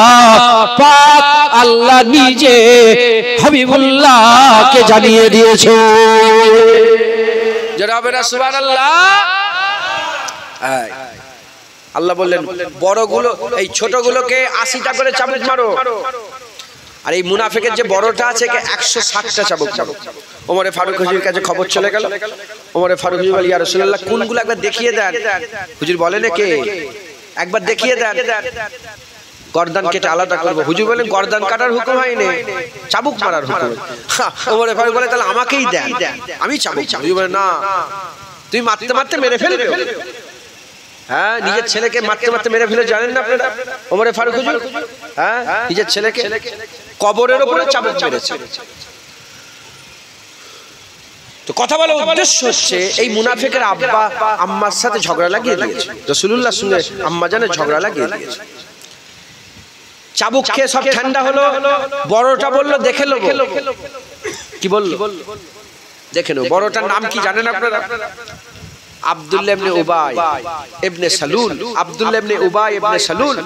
পাক আল্লাহ নিজে হাবিবুল্লাহকে জানিয়ে দিয়েছে। জনাবেরা সুবহানাল্লাহ। আল্লাহ বললেন বড়গুলো এই ছোটগুলোকে 80টা করে চাবুক মারো, আর এই মুনাফিকের যে বড়টা আছে 160টা চাবুক মারো। ওমরে ফারুক হুজুরের কাছে খবর চলে গেল। ওমরে ফারুক হুজুর বলে, ইয়া রাসূলুল্লাহ, কোনগুলো একবার দেখিয়ে দেন। হুজুর বলেন কে একবার দেখিয়ে দেন, গর্দান কেটে আলাদা করব। হুজুর বলেন গর্দান কাটার হুকুম হয়নি, চাবুক মারার হুকুম। ওমরে ফারুক বলে তাহলে আমাকেই দেন, আমি চাবুক। হুজুর বলে না, তুই মারতে মারতে মেরে ফেলবে। হ্যাঁ, নিজের ছেলেকে মারতে মারতে মেরে ফেলে জানেন না আপনারা? ওমরে ফারুক হুজুর নিজের ছেলেকে কবরের উপরে চাবুক মেরেছে। তো কথা বলার উদ্দেশ্য হচ্ছে এই মুনাফিকের আব্বা আম্মার সাথে ঝগড়া লাগিয়ে দিয়েছে, রাসূলুল্লাহর সঙ্গে আম্মা জানের ঝগড়া লাগিয়ে দিয়েছে। চাবুক খেয়ে সব ঠান্ডা হলো। বড়টা বলল দেখে নেব। কি বলল? দেখে নেব। বড়টার নাম কি জানেন আপনারা? আব্দুল্লাহ ইবনে উবাই ইবনে সালুল। আব্দুল্লাহ ইবনে উবাই ইবনে সালুল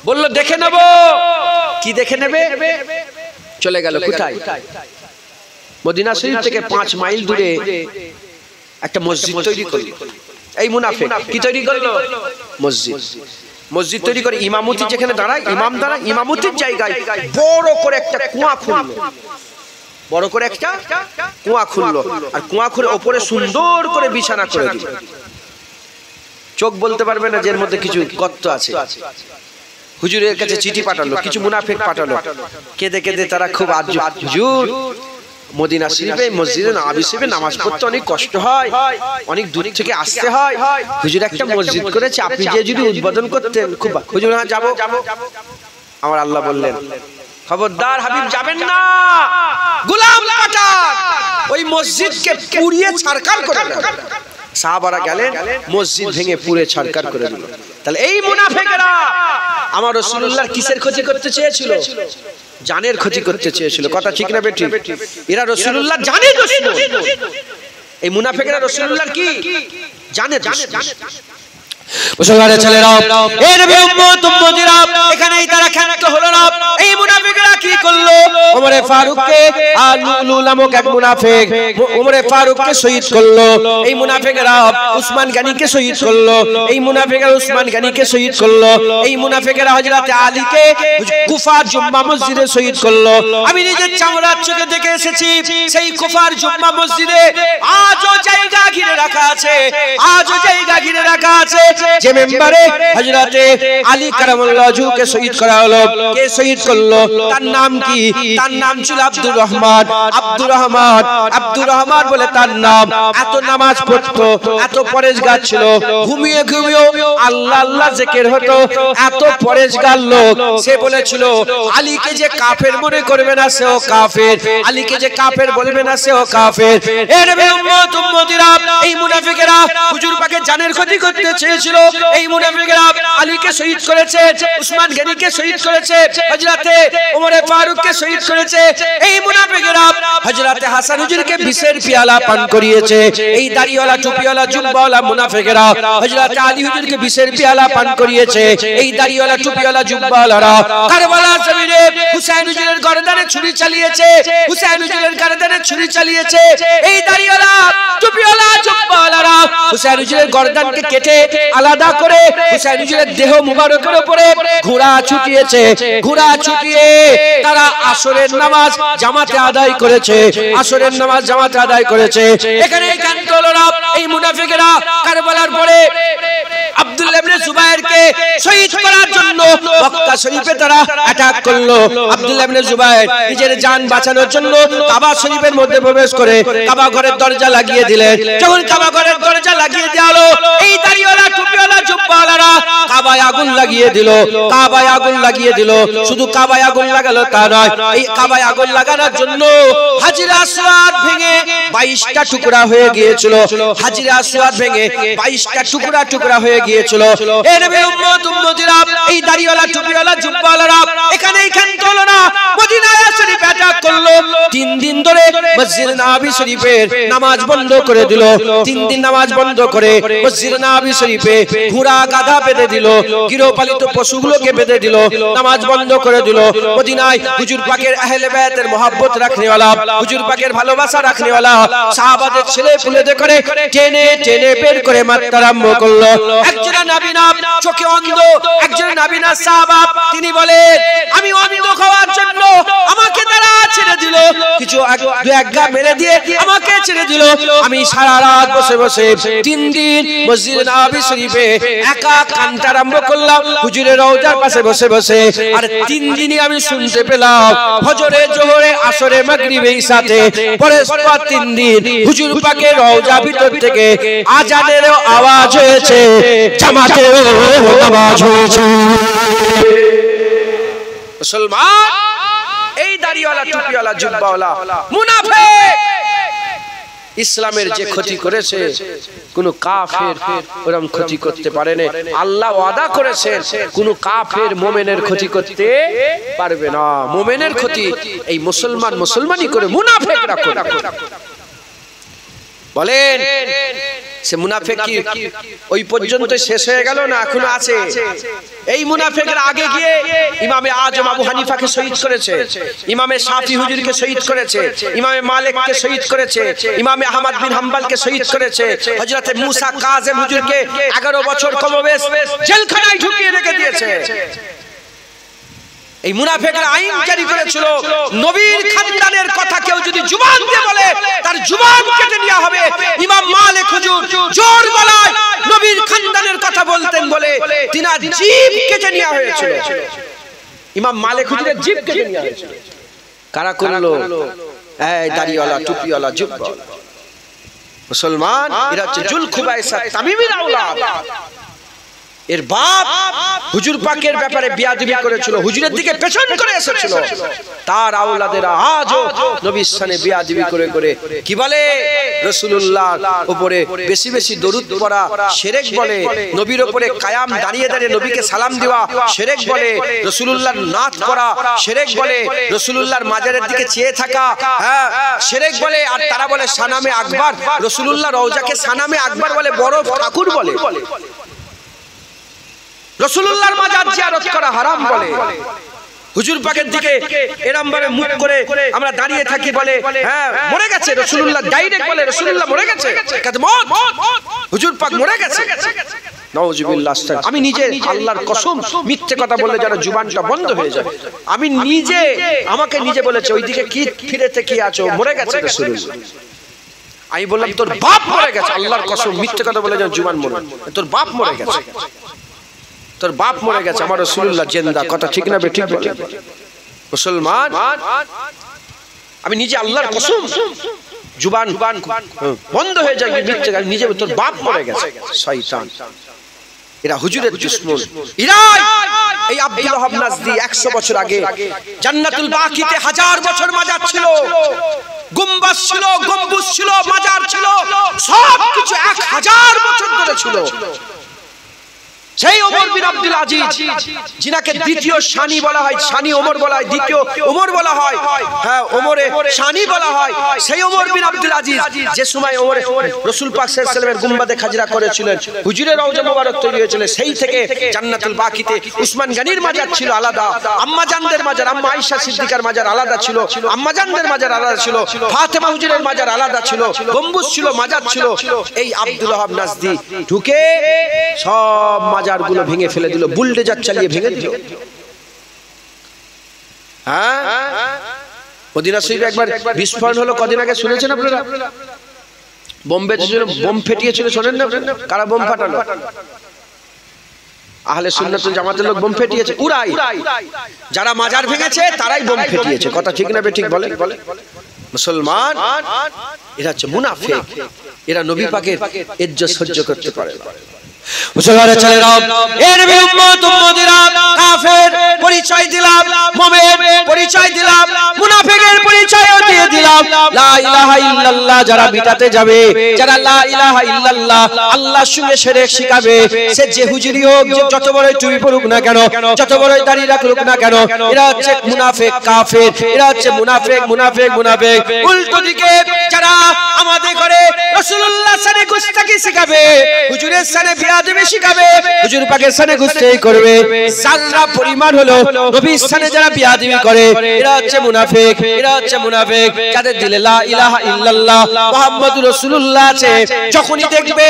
বলল দেখে নেব। কি দেখে নেবে? চলে গেল কোথায়? মদিনা শরীফ থেকে 5 মাইল দূরে একটা মসজিদ তৈরি করল। এই মুনাফিক কি তৈরি করলো? মসজিদ তৈরি করে ইমামতি যেখানে দাঁড়ায়, ইমাম দাঁড়ায়, ইমামতির জায়গায় বড় করে একটা কুয়া খুললো। বড় করে একটা কুয়া খুললো, আর কুয়া খুলে ওপরে সুন্দর করে বিছানা করে দিল। চোখ বলতে পারবে না যে এর মধ্যে কিছু গর্ত আছে। হুজুরের কাছে চিঠি পাঠালো, কিছু মুনাফিক পাঠালো। কেঁদে কেঁদে তারা খুব আর্য, হুজুর মদিনা শরীফে মসজিদে নববী শরীফে নামাজ পড়তে অনেক কষ্ট হয়, অনেক দূর থেকে আসতে হয়। হুজুর একটা মসজিদ করেছে, আপনি যে যদি উদ্বোধন করতেন খুব। হুজুর হ্যাঁ যাবো। আমার আল্লাহ বললেন খবরদার হাবিব যাবেন না, গোলাম পাঠান ওই মসজিদকে পুড়িয়ে ছারখার করে দেন। সাহাবারা গেলেন, মসজিদ ভেঙে পুড়ে ছারখার করে দিল। তাহলে এই মুনাফিকরা আমার রাসূলুল্লাহর কিসের ক্ষতি করতে চেয়েছিল? জানের ক্ষতি করতে চেয়েছিল। কথা ঠিক না বেঠিক? এরা রাসূলুল্লাহর জানের দুশমন। এই মুনাফিকরা রাসূলুল্লাহর কি জানের দুশমন। মুসলমানের ছেলেরা, এই নবী উম্মত উম্মতিরা, এখানেই তারা ক্ষান্ত হলো না। এই মুনাফিকরা কি করলো? ওমরে ফারুককে আর লুলু নামক এক মুনাফিক ওমরে ফারুককে শহীদ করলো। এই মুনাফিকরা উসমান গনিকে শহীদ করলো। এই মুনাফিকরা উসমান গনিকে শহীদ করলো। এই মুনাফিকরা হযরত আলীকে কুফার জুম্মা মসজিদে শহীদ করলো। আমি নিজের চামড়ার চোখে দেখে এসেছি সেই কুফার জুম্মা মসজিদে আজও জায়গা ঘিরে রাখা আছে, আজও জায়গা ঘিরে রাখা আছে। যে মেম্বারে হযরতে আলী কারামাল্লাহু ওয়াজহুকে শহীদ করা হলো, কে শহীদ করলো? তার নাম কি? তার নাম ছিল আব্দুর রহমান। আব্দুর রহমান বলে তার নাম। এত নামাজ পড়তো, এত পরেশগার ছিল, ঘুমিয়ে ঘুমিয়েও আল্লাহ আল্লাহ জিকির হতো, এত পরেশগার লোক। সে বলেছিল আলীকে যে কাফের মনে করবে না সেও কাফের, আলীকে যে কাফের বলবে না সেও কাফের। এ নবীর উম্মত উম্মতিরা, এই মুনাফিকেরা হুজুর পাকের জানের ক্ষতি করতে চেয়েছিল। এই মুনাফিকেরা আলীকে শহীদ করেছে, উসমান গনিকে শহীদ করেছে, হযরতে ওমরে ফারুককে শহীদ করেছে। এই মুনাফিকেরা হযরতে হাসান হুজুরকে বিষের পিয়ালা পান করিয়েছে। এই দাড়িওয়ালা টুপিওয়ালা জুব্বাওয়ালা মুনাফিকেরা হযরতে আলী হুজুরকে বিষের পিয়ালা পান করিয়েছে। এই দাড়িওয়ালা টুপিওয়ালা জুব্বাওয়ালারা কারবালার জমিনে হুসাইন হুজুরের গর্দানে ছুরি চালিয়েছে, হুসাইন হুজুরের গর্দানে ছুরি চালিয়েছে। এই দাড়িওয়ালা টুপিওয়ালা জুব্বাওয়ালারা হুসাইন হুজুরের গর্দানকে কেটে আলাদা করে হুসাইন হুজুরের দেহ মুবারকের উপরে ঘোড়া ছুটিয়েছে। ঘোড়া ছুটিয়ে তারা আসরের নামাজ জামাতে আদায় করেছে, আসরের নামাজ জামাতে আদায় করেছে। এখানে এই কান্তলরা, এই মুনাফিকেরা কারবালার পরে আব্দুল্লাহ ইবনে জুবায়েরকে শহীদ করার জন্য মক্কা শরীফে তারা অ্যাটাক করলো। আব্দুল্লাহ ইবনে জুবায়ের নিজের জান বাঁচানোর জন্য কাবা শরীফের মধ্যে প্রবেশ করে কাবা ঘরের দরজা লাগিয়ে দিলেন। যখন কাবা ঘরের দরজা লাগিয়ে দেওয়া হলো, এই দাড়িওয়ালা টুপিওয়ালা জুব্বাওয়ালারা কাবায় আগুন লাগিয়ে দিল, কাবায় আগুন লাগিয়ে দিল। শুধু কাবায় আগুন লাগালো তা নয়, এই কাবায় আগুন লাগানোর জন্য হাজরে আসওয়াদ ভেঙে 22টা টুকরা হয়ে গিয়েছিল। হাজরে আসওয়াদ ভেঙে 22টা টুকরা টুকরা হয়ে গিয়েছিল। এ নবীর উম্মত উম্মতিরা, এই দাড়িওয়ালা টুপিওয়ালা জুব্বাওয়ালারা এখানেই ক্ষান্ত না, মদিনায় শরীফে অ্যাটাক করলো। 3 দিন ধরে মসজিদ নববী শরীফের নামাজ বন্ধ করে দিল। 3 দিন নামাজ বন্ধ করে মসজিদ নববী শরীফে ঘোড়া গাধা বেঁধে দিল, গৃহপালিত পশুগুলোকে বেঁধে দিল, নামাজ বন্ধ করে দিল। মদিনায় হুজুর পাকের আহলে বায়াতের মহব্বত রাখনেওয়ালা, হুজুর পাকের ভালোবাসা রাখনেওয়ালা সাহাবাদের ছেলে পুলেদের করে টেনে টেনে বের করে মারতে আরম্ভ করলো। একজন নাবিনা চোখে অন্ধ, একজন নাবিনা সাহাবা, তিনি বলেন আমি অন্ধ হওয়ার জন্য আমাকে তারা ছেড়ে দিল, কিছু দু এক গা মেরে দিয়ে আমাকে ছেড়ে দিল। আমি সারা রাত বসে বসে 3 দিন মসজিদ নববী শরীফে একা কান্না আরম্ভ করলাম হুজুরের রওজার পাশে বসে বসে। আর 3 দিনই আমি শুনতে পেলাম ফজরে, জোহরে, আসরে, মাগরিবে, ইশাতে পরস্পর 3 দিন হুজুর পাকের রওজা ভিতর থেকে আজানের আওয়াজ হয়েছে, জামাতের আওয়াজ হয়েছে। মুসলমান, এই দাড়িওয়ালা টুপিওয়ালা জুব্বাওয়ালা মুনাফিক ইসলামের যে ক্ষতি করেছে কোন কাফের ওরকম ক্ষতি করতে পারে না। আল্লাহ ওয়াদা করেছেন কোন কাফের মুমিনের ক্ষতি করতে পারবে না। মুমিনের ক্ষতি এই মুসলমান মুসলমানই করে, মুনাফিকরা করে। বলেন সে মুনাফিক কি ওই পর্যন্ত শেষ হয়ে গেল না এখনো আছে? এই মুনাফিকরা আগে গিয়ে ইমামে আজম আবু হানিফাকে শহীদ করেছে, ইমামে শাফি হুজুরকে শহীদ করেছে, ইমামে মালিককে শহীদ করেছে, ইমামে আহমদ বিন হাম্বলকে শহীদ করেছে, হযরতে মুসা কাযিম হুজুরকে 11 বছর কমবেশ জেলখানায় ঢুকিয়ে রেখে দিয়েছে। এই মুনাফিকরা আইন জারি করেছিল, নবীর খানদানের কথা কেউ যদি জুবান দিয়ে বলে তার জুবান কেটে নেওয়া হবে। ইমাম মালিক হুজুর জোর গলায় নবীর খানদানের কথা বলতেন বলে তিনার জিভ কেটে নেওয়া হয়েছিল। ইমাম মালিক হুজুরের জিভ কেটে নেওয়া হয়েছিল। কারা করলো? এই দাড়িওয়ালা টুপিওয়ালা জুব্বাওয়ালা মুসলমান, এরা হচ্ছে জুলখুবাইসা তামিমির আওলাদ। এর বাপ হুজুর পাকের ব্যাপারে বিয়াদবি করেছিল, হুজুরের দিকে পেছন করে এসেছিল। তার আওলাদেরা আজও নবীর শানে বিয়াদবি করে করে কি বলে? রাসূলুল্লাহর উপরে বেশি বেশি দরুদ পড়া শিরক বলে, নবীর উপরে কায়াম দাঁড়িয়ে দাঁড়িয়ে নবীকে সালাম দেওয়া শিরক বলে, রাসূলুল্লাহর নাত করা শিরক বলে, রাসূলুল্লাহর মাজারের দিকে চেয়ে থাকা শিরক বলে। আর তারা বলে সানামে আকবার, রাসূলুল্লাহর রওজাকে সানামে আকবার বলে, বড় ঠাকুর বলে। রাসূলুল্লাহর মাজার জিয়ারত করা হারাম বলে। হুজুর পাকের দিকে এরকম ভাবে মুখ করে আমরা দাঁড়িয়ে থাকি বলে হ্যাঁ মরে গেছে রাসূলুল্লাহ, ডাইরেক্ট বলে রাসূলুল্লাহ মরে গেছে, কাদমত হুজুর পাক মরে গেছে। নাউজুবিল্লাহ। আমি নিজে আল্লাহর কসম মিথ্যে কথা বললে যারা জুবানটা বন্ধ হয়ে যাবে, আমি নিজে আমাকে নিজে বলেছে ওইদিকে কি ফিরে থেকে আছো, মরে গেছে রাসূলুল্লাহ। আমি বললাম তোর বাপ মরে গেছে, আল্লাহর কসম মিথ্যে কথা বলে যেন জুবান মরে, তোর বাপ মরে গেছে, তোর বাপ মরে গেছে, আমার রাসূলুল্লাহ জিন্দা, কথা ঠিক না বেঠিক বলে মুসলমান? আমি নিজে আল্লাহর কসম জুবান বন্ধ হয়ে যায় মিথ্যে, নিজে তোর বাপ মরে গেছে। শয়তান, এরা হুজুরের দুশমন। এরা এই আব্দুল ওয়াহাব নাজদি 100 বছর আগে জান্নাতুল বাকিতে 1000 বছর মাজার ছিল, গুম্বাজ ছিল, গম্বুজ ছিল, মাজার ছিল, সবকিছু 1000 বছর ধরে ছিল। সেই ওমর বিন আব্দুল আজিজ, যিনাকে দ্বিতীয় শানি বলা হয়, শানি ওমর বলা হয়, দ্বিতীয় ওমর বলা হয়, হ্যাঁ ওমরে শানি বলা হয়, সেই ওমর বিন আব্দুল আজিজ যে সময় ওমর রাসূল পাক সাল্লাল্লাহু আলাইহি ওয়াসাল্লামের গুম্বাদে খাজরা করেছিলেন, হুজুরের রওজা মোবারক তৈরি হয়েছিল, সেই থেকে জান্নাতুল বাকিতে উসমান গনির মাজার ছিল আলাদা, আম্মা জানদের মাজার, আম্মা আয়েশা সিদ্দিকার মাজার আলাদা ছিল, আম্মা জানদের মাজার আলাদা ছিল, ফাতেমা হুজুরের মাজার আলাদা ছিল, গম্বুজ ছিল, মাজার ছিল। এই আব্দুল ওয়াহাব নাজদি ঢুকে সব মাজারগুলো ভেঙে ফেলে দিল, বুলডোজার চালিয়ে ভেঙে দিল। হ্যাঁ, মদিনা শরীফে একবার বিস্ফোরণ হলো, কদিন আগে শুনেছেন আপনারা? বোম্বে বোম ফেটিয়েছিল, শোনেন না? কারা বোম ফাটালো? আহলে সুন্নাত ওয়াল জামাতের লোক বোম ফেটিয়েছে, উড়াই। যারা মাজার ভেঙেছে তারাই বোম ফেটিয়েছে, কথা ঠিক না বেঠিক বলেন মুসলমান? এরা হচ্ছে মুনাফিক, এরা নবী পাকের ইজ্জত সহ্য করতে পারে না। মুসলমানের ছেলেরা, এর উম্মত উম্মতিরা কাফের পরিচয় দিলাম, মুমিন পরিচয় দিলাম, মুনাফিকের পরিচয়ও দিয়ে দিলাম। লা ইলাহা ইল্লাল্লাহ যারা মিটাতে যাবে, যারা লা ইলাহা ইল্লাল্লাহ আল্লাহর সঙ্গে শিরক শিখাবে, সে যে হুজুরি হোক, যত বড় টুপি পরুক না কেন, যত বড় দাড়ি রাখুক না কেন, এরা হচ্ছে মুনাফিক কাফের, এরা হচ্ছে মুনাফিক মুনাফিক মুনাফিক। উল্টো দিকে যারা আমাদের ঘরে রাসূলুল্লাহর সানে গুস্তাখি শিখাবে, হুজুরের সানে বিয়াদবি শিখাবে, হুজুর পাকের সানে গুস্তাখি করবে, যারা পরিমাণ হলো নবীর সানে যারা বিয়াদবি করে, এরা হচ্ছে মুনাফিক, এরা হচ্ছে মুনাফিক। যাদের দিলে লা ইলাহা ইল্লাল্লাহ মুহাম্মাদুর রাসূলুল্লাহ আছে, যখনই দেখবে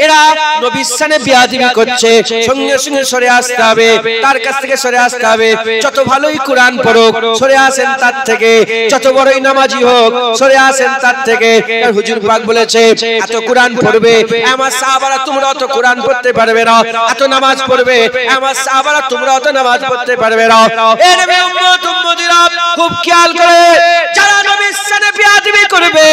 এরা নবীর সানে বিয়াদবি করছে, সঙ্গে সঙ্গে সরে আসতে হবে, তার কাছ থেকে সরে আসতে হবে। যত ভালোই কোরআন পড়ুক, সরে আসেন তার থেকে, যত বড়ই নামাজি হোক, সরে আসেন তার থেকে। হুজুর পাক বলেছে, এত কোরআন পড়বে আমার সাহাবারা, তোমরা অত কোরআন পড়তে পারবে না, এত নামাজ পড়বে আমার সাহাবারা, তোমরা অত নামাজ পড়তে পারবে না। এ নবী উম্মত উম্মতিরা খুব খেয়াল করে, যারা নবীর সানে বিয়াদবি করবে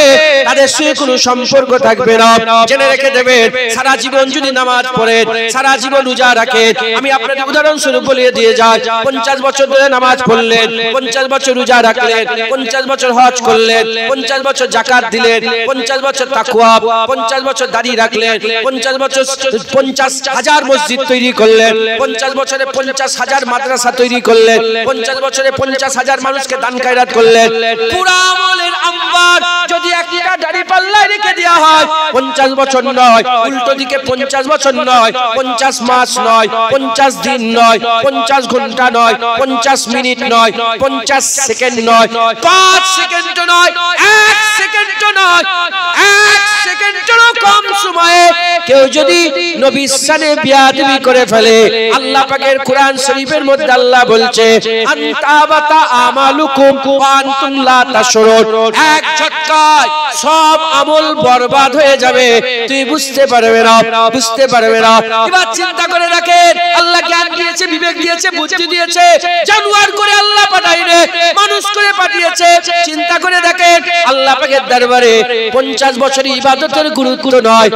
তাদের সঙ্গে কোনো সম্পর্ক থাকবে না। জেনে রেখে দেবেন, সারা জীবন যদি নামাজ পড়ে, সারা জীবন রোজা রাখে, আমি আপনাদের উদাহরণ স্বরূপ বলে দিয়ে যাই, 50 বছর ধরে নামাজ পড়লেন, 50 বছর রোজা রাখলেন, 50 বছর হজ করলেন, 50 বছর যাকাত দিলেন, 50 বছর তাকওয়া, 50 বছর দাড়ি রাখলেন, 50 বছর 50,000 মসজিদ তৈরি করলেন, 50 বছরে 50,000 মাদ্রাসা তৈরি করলেন, 50 বছরে 50,000 মানুষকে দান খায়রাত করলেন। পুরা আমলের আম্বার যদি একটা দাড়ি পাল্লায় রেখে দেওয়া হয়, 50 বছর নয়, উল্টো দিকে 50 বছর নয়, 50 মাস নয়, 50 দিন নয়, 50 ঘন্টা নয়, 50 মিনিট নয়, 50 সেকেন্ড নয়, 5 সেকেন্ড নয়, 1 সেকেন্ড নয়, 1 সেকেন্ডেরও কম সময়ে কেউ যদি নবীর সানে বিয়াদবি করে ফেলে, আল্লাহ পাকের কোরআন শরীফের মধ্যে আল্লাহ বলছে, আনতাবাতা আমালুকুম ওয়া আনতুম লা তাশউরুন, এক ঝটকায় সব আমল বরবাদ হয়ে যাবে, তুই বুঝতে পারবে না, বুঝতে পারবে না। এবার চিন্তা করে রাখেন, আল্লাহ জ্ঞান দিয়েছে, বিবেক দিয়েছে, বুদ্ধি দিয়েছে, জানোয়ার করে আল্লাহ পাঠায়নি, মানুষ করে পাঠিয়েছে। চিন্তা করে দেখেন, আল্লাহ পাকের দরবারে 50 বছর ইবাদতের গুরুত্ব নয়,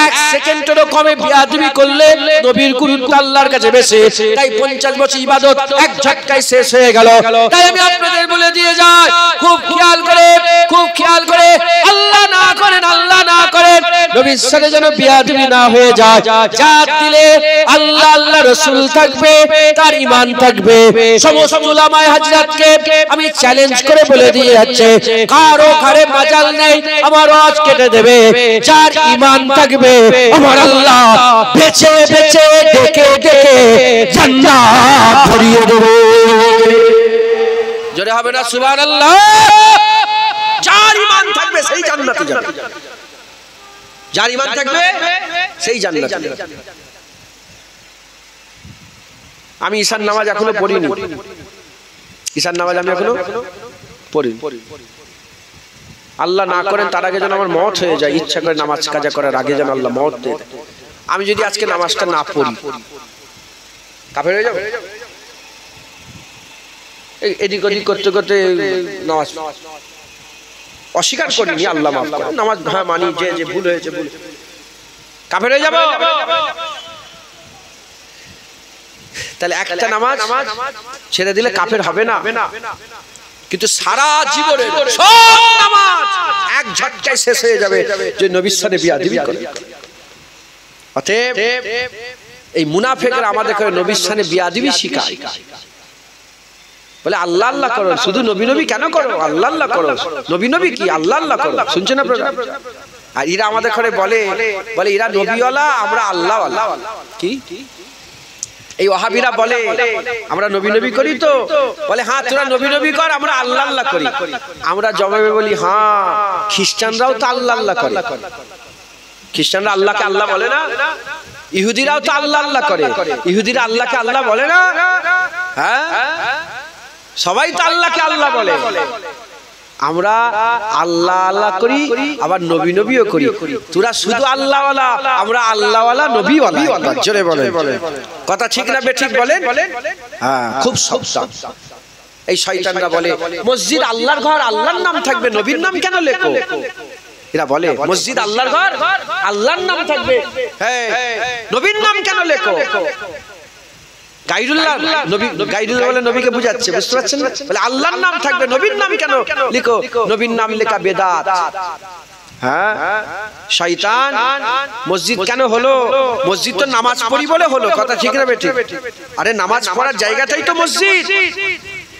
1 সেকেন্ডেরও কমে বিয়াদবি করলে নবীর গুরুত্ব আল্লাহর কাছে বেশি। তাই 50 বছর ইবাদত এক ঝটকায় শেষ হয়ে গেল। তাই আমি আপনাদের বলে দিয়ে যাই, খুব খেয়াল করে, খুব খেয়াল করে, আল্লাহ না করেন, আল্লাহ না করেন, নবীর সাথে যেন বিয়াদবি না হয়ে যায়। যার দিলে আল্লাহ আল্লাহ রাসূল থাকবে, তার ঈমান থাকবে। সমস্ত উলামায়ে হযরতকে আমি চ্যালেঞ্জ করে বলে দিয়ে যাচ্ছে, কারো ঘরে মাজাল নেই আমার ওয়াজ কেটে দেবে, যার ঈমান থাকবে আমার আল্লাহ বেঁচে বেঁচে ডেকে ডেকে জান্নাত ভরিয়ে দেবে। জোরে হবে না সুবহানাল্লাহ? যার ঈমান থাকবে সেই জান্নাতে যাবে, যার ঈমান থাকবে সেই জান্নাতে যাবে। আমি ঈশার নামাজ এখনো পড়িনি, ঈশার নামাজ আমি এখনো পড়িনি। আল্লাহ না করেন তার আগে যেন আমার মওত হয়ে যায়, ইচ্ছা করে নামাজ কাজা করার আগে যেন আল্লাহ মওত দেয়। আমি যদি আজকে নামাজটা না পড়ি কাফের হয়ে যাবে। এদিক ওদিক করতে করতে নামাজ অস্বীকার করিনি, আল্লাহ মাফ করেন, নামাজ হ্যাঁ মানি, যে ভুল হয়েছে ভুল, কাফের হয়ে যাব। তাহলে একটা নামাজ ছেড়ে দিলে কাফের হবে না, কিন্তু সারা জীবনের সব নামাজ এক ঝটকায় শেষ হয়ে যাবে যে নবীর সাথে বিয়াদবি করে। অতএব এই মুনাফিকরা আমাদের করে নবীর সাথে বিয়াদবি শিখায়, বলে আল্লাহ আল্লাহ করো, শুধু নবী নবী কেন করো, আল্লাহ আল্লাহ করো, নবী নবী কি আল্লাহ আল্লাহ করো, শুনছেন আপনারা? আর এরা আমাদের ঘরে বলে এরা নবীওয়ালা, আমরা আল্লাহওয়ালা। কি এই ওয়াহাবিরা বলে আমরা নবী নবী করি, তো বলে হ্যাঁ তোরা নবী নবী কর, আমরা আল্লাহ আল্লাহ করি। আমরা জবাবে বলি হ্যাঁ খ্রিস্টানরাও তো আল্লাহ আল্লাহ করে। খ্রিস্টানরা আল্লাহকে আল্লাহ বলে না, ইহুদিরাও তো আল্লাহ আল্লাহ করে, ইহুদিরা আল্লাহকে আল্লাহ বলে না। হ্যাঁ সবাই তো আল্লাহকে আল্লাহ বলে, আমরা আল্লাহ আল্লাহ করি, আবার নবী নবীও করি। তোরা শুধু আল্লাহওয়ালা, আমরা আল্লাহওয়ালা নবীওয়ালা। জোরে বলেন, কথা ঠিক না বেঠিক বলেন? হ্যাঁ খুব সস্তা। এই শয়তানরা বলে মসজিদ আল্লাহর ঘর, আল্লাহর নাম থাকবে, নবীর নাম কেন লেখো? এরা বলে মসজিদ আল্লাহর ঘর, আল্লাহর নাম থাকবে, হ্যাঁ নবীর নাম কেন লেখো? গাইরুল্লাহ নবী, গাইরুল্লাহ বলে নবীকে বুঝাচ্ছে, বুঝতে পারছেন না? বলে আল্লাহর নাম থাকবে, নবীর নাম কেন লিখো? নবীর নাম লেখা বেদাত। হ্যাঁ শয়তান। মসজিদ কেন হলো? মসজিদ তো নামাজ পড়ি বলে হলো, কথা ঠিক না বেঠিক? আরে নামাজ পড়ার জায়গাটাই তো মসজিদ।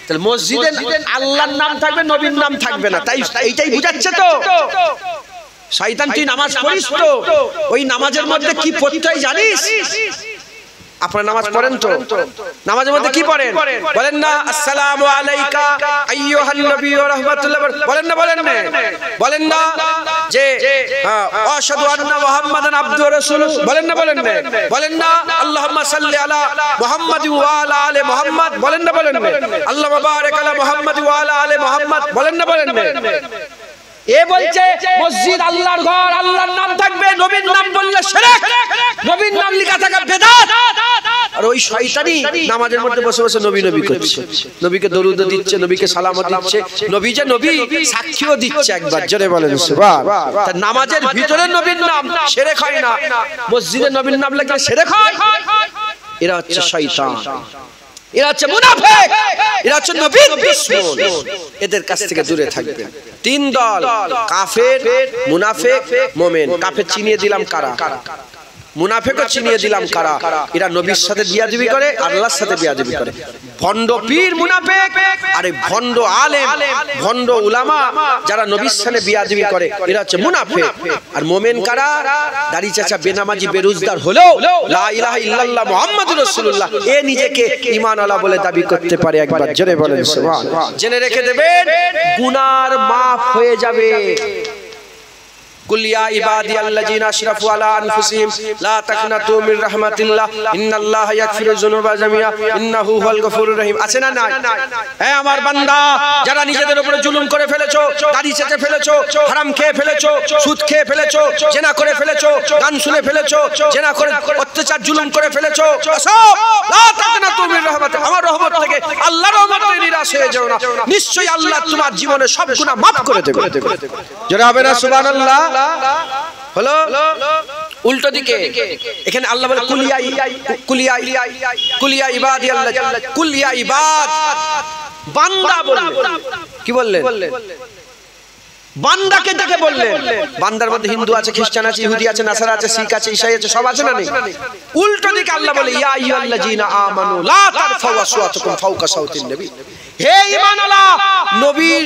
তাহলে মসজিদে আল্লাহর নাম থাকবে, নবীর নাম থাকবে না, তাই এইটাই বুঝাচ্ছে তো শয়তান। তুই নামাজ পড়িস তো, ওই নামাজের মধ্যে কি পড়তে হয় জানিস? আপনারা নামাজ পড়েন তো, নামাজের মধ্যে কি পড়েন? বলেন না আসসালামু আলাইকা আইয়ুহান নবী ওয়া রাহমাতুল্লাহ, বলেন না? বলেন না যে আশহাদু আন্না মুহাম্মাদান আবদুহু ওয়া রাসূলুহু, বলেন না? বলেন না আল্লাহুম্মা সাল্লি আলা মুহাম্মাদ ওয়া আলা আলি মুহাম্মাদ, বলেন না? আল্লাহুম্মা বারিক আলা মুহাম্মাদ ওয়া আলা আলি মুহাম্মাদ, বলেন না? এ বলছে মসজিদ আল্লাহর ঘর, আল্লাহর নাম থাকবে, নবীর নাম বললে শিরক, নবীর নাম লেখা থাকা বেদাত। আর ওই শয়তানি নামাজের মধ্যে বসে বসে নবী নবী করছে, নবীকে দরুদ দিচ্ছে, নবীকে সালামত দিচ্ছে, নবী যে নবী সাক্ষীও দিচ্ছে একবার। জোরে বলেন সুবহানাল্লাহ। তা নামাজের ভিতরে নবীর নাম শিরক হয় না, মসজিদে নবীর নাম লেখা শিরক হয়। এরা হচ্ছে শয়তান, এরা হচ্ছে মুনাফিক, এরা হচ্ছে নবীর দুশমন। এদের কাছ থেকে দূরে থাকবেন। তিন দল, কাফের, মুনাফিক, মুমিন। কাফের চিনিয়ে দিলাম কারা, মুনাফিকও চিনিয়ে দিলাম কারা। এরা নবীর সাথে বিয়াদবি করে, আল্লাহর সাথে বিয়াদবি করে। ভণ্ড পীর মুনাফিক, আর এই ভণ্ড আলেম, ভণ্ড উলামা যারা নবীর সাথে বিয়াদবি করে, এরা হচ্ছে মুনাফিক। আর মুমিন কারা? দাড়ি চাচা, বেনামাজি, বেরোজগার হলেও লা ইলাহা ইল্লাল্লাহ মুহাম্মাদুর রাসূলুল্লাহ এ নিজেকে ঈমানওয়ালা বলে দাবি করতে পারে। একবার জোরে বলেন সুবহানাল্লাহ। জেনে রেখে দেবেন গুনার মাফ হয়ে যাবে। কুল ইয়া ইবাদিয়াল্লাযিনা আশরাফু আলা আনফুসিহিম লা তাকনাতু মির রাহমাতিল্লাহ ইন্নাল্লাহা ইয়াগফিরু যুনুবা জামিআ ইন্নাহু হুয়াল গফুরুর রহিম। আছে না নাই? হে আমার বান্দা, যারা নিজেদের উপরে জুলুম করে ফেলেছো, দাড়ি চেটে ফেলেছো, হারাম খেয়ে ফেলেছো, সুদ খেয়ে ফেলেছো, জিনা করে ফেলেছো, গান শুনে ফেলেছো, জিনা করে অত্যাচার জুলুম করে ফেলেছো, সব লা তাকনাতু মির রাহমাতিল্লাহ, আমার রহমত থেকে, আল্লাহর রহমত থেকে নিরাশ হয়ে যাও না। নিশ্চয়ই আল্লাহ তোমার জীবনের সব গুনাহ maaf করে দেবে। জোরে হবে না সুবহানাল্লাহ? হলো উল্টো দিকে। এখানে আল্লাহ বলে কুলিয়া ইবাদিয়াল্লাহ, কুলিয়া ইবাদ, বান্দা বললেন। কি বললেন? বান্দাকে ডেকে বললেন। বান্দার মধ্যে হিন্দু আছে, খ্রিস্টান আছে, ইহুদি আছে, নাসারা আছে, শিখ আছে, ঈসাই আছে, সব আছে না নেই? উল্টো দিকে আল্লাহ বলে ইয়া আইয়ুহাল্লাযিনা আমানু লা তারফাউ আসওয়াতাকুম ফাওকা সাওতিন নবী, হে ঈমানওয়ালা, নবীর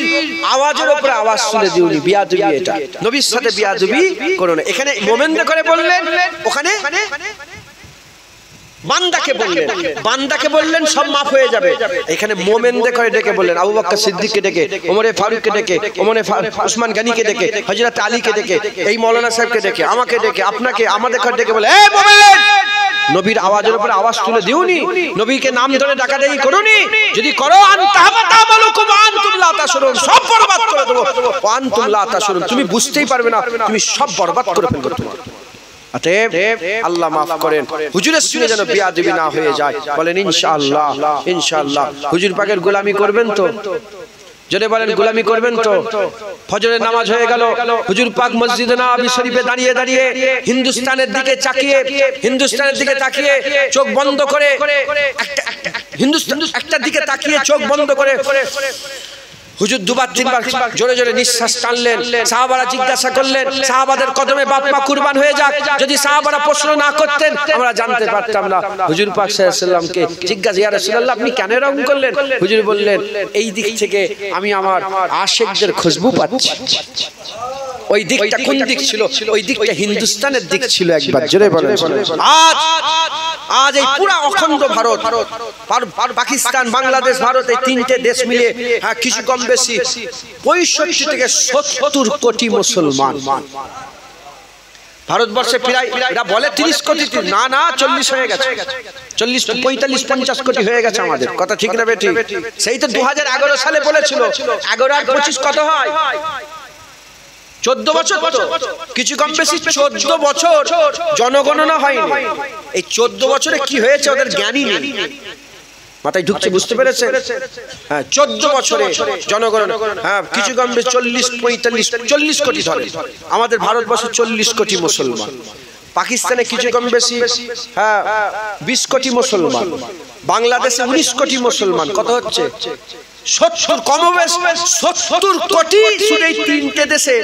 আওয়াজের উপরে আওয়াজ শুনে দিওনি। বিয়াদবি এটা, নবীর সাথে বিয়াদবি করো না। এখানে মুমিনদের করে বললেন, ওখানে বান্দাকে বললেন, বান্দাকে বললেন সব মাফ হয়ে যাবে। এখানে মুমিনদের করে ডেকে বললেন, আবু বকর সিদ্দিককে ডেকে, ওমর ফারুককে ডেকে, উসমান গনিকে ডেকে, হযরত আলীকে ডেকে, এই মাওলানা সাহেবকে ডেকে, আমাকে ডেকে, আপনাকে, আমাদের করে ডেকে বলে, এ মুমিন নবীর আওয়াজের উপরে আওয়াজ তুলে দিওনি, নবীকে নাম ধরে ডাকাডাকি করোনি। যদি করো সব বরবাদ করে দেবো। আনতুম লা তাশউরুন, তুমি বুঝতেই পারবে না, তুমি সব বরবাদ করে ফেলবে তোমার। অতএব আল্লাহ মাফ করেন, হুজুরের সঙ্গে যেন বিয়াদবি না হয়ে যায়। বলেন ইনশাআল্লাহ, ইনশাআল্লাহ। হুজুর পাকের গোলামি করবেন তো? যদি বলেন গোলামি করবেন তো? ফজরের নামাজ হয়ে গেল, হুজুর পাক মসজিদে নববী শরীফে দাঁড়িয়ে দাঁড়িয়ে হিন্দুস্তানের দিকে তাকিয়ে চোখ বন্ধ করে হিন্দুস্তান একটা দিকে তাকিয়ে চোখ বন্ধ করে হুজুর দুবার তিনবার জোরে জোরে নিঃশ্বাস টানলেন। সাহাবারা জিজ্ঞাসা করলেন, সাহাবাদের কদমে বাপ মা কুরবান হয়ে যাক। যদি সাহাবারা প্রশ্ন না করতেন আমরা জানতে পারতাম না। হুজুর পাক সাল্লাল্লাহু আলাইহি ওয়াসাল্লামকে জিজ্ঞাসা, ইয়া রাসূলুল্লাহ আপনি কেন এরকম করলেন? হুজুর বললেন, এই দিক থেকে আমি আমার আশিকদের খুশবু পাচ্ছি। ওই দিকটা কোন দিক ছিল? ওই দিকটা হিন্দুস্তানের দিক ছিল। একবার জোরে বলেন। আজ এই পুরা অখণ্ড ভারত, পাকিস্তান, বাংলাদেশ, ভারত, এই তিনটে দেশ মিলে কিছু কম বেশি 65 থেকে 70 কোটি মুসলমান। ভারতবর্ষে প্রায় এরা বলে 30 কোটি, না 40 হয়ে গেছে, 40, 45, 50 কোটি হয়ে গেছে আমাদের। কথা ঠিক না বেঠিক? সেই তো 2011 সালে বলেছিল। 11 আর 25 কত হয়? 14 বছর, কিছু কম বেশি 14 বছর জনগণনা হয়নি। এই 14 বছরে কি হয়েছে ওদের জ্ঞানই নেই, মাথায় ঢুকছে, বুঝতে পেরেছে? হ্যাঁ, 14 বছরে জনগণনা, হ্যাঁ কিছু কম বেশি 40, 45, 40 কোটি ধরে। আমাদের ভারতবর্ষে 40 কোটি মুসলমান। পাকিস্তানে কিছু কম বেশি 20 কোটি মুসলমান। বাংলাদেশে 19 কোটি মুসলমান। কত হচ্ছে? 70, কমবেশ 70 কোটি শুধু এই তিনটে দেশে,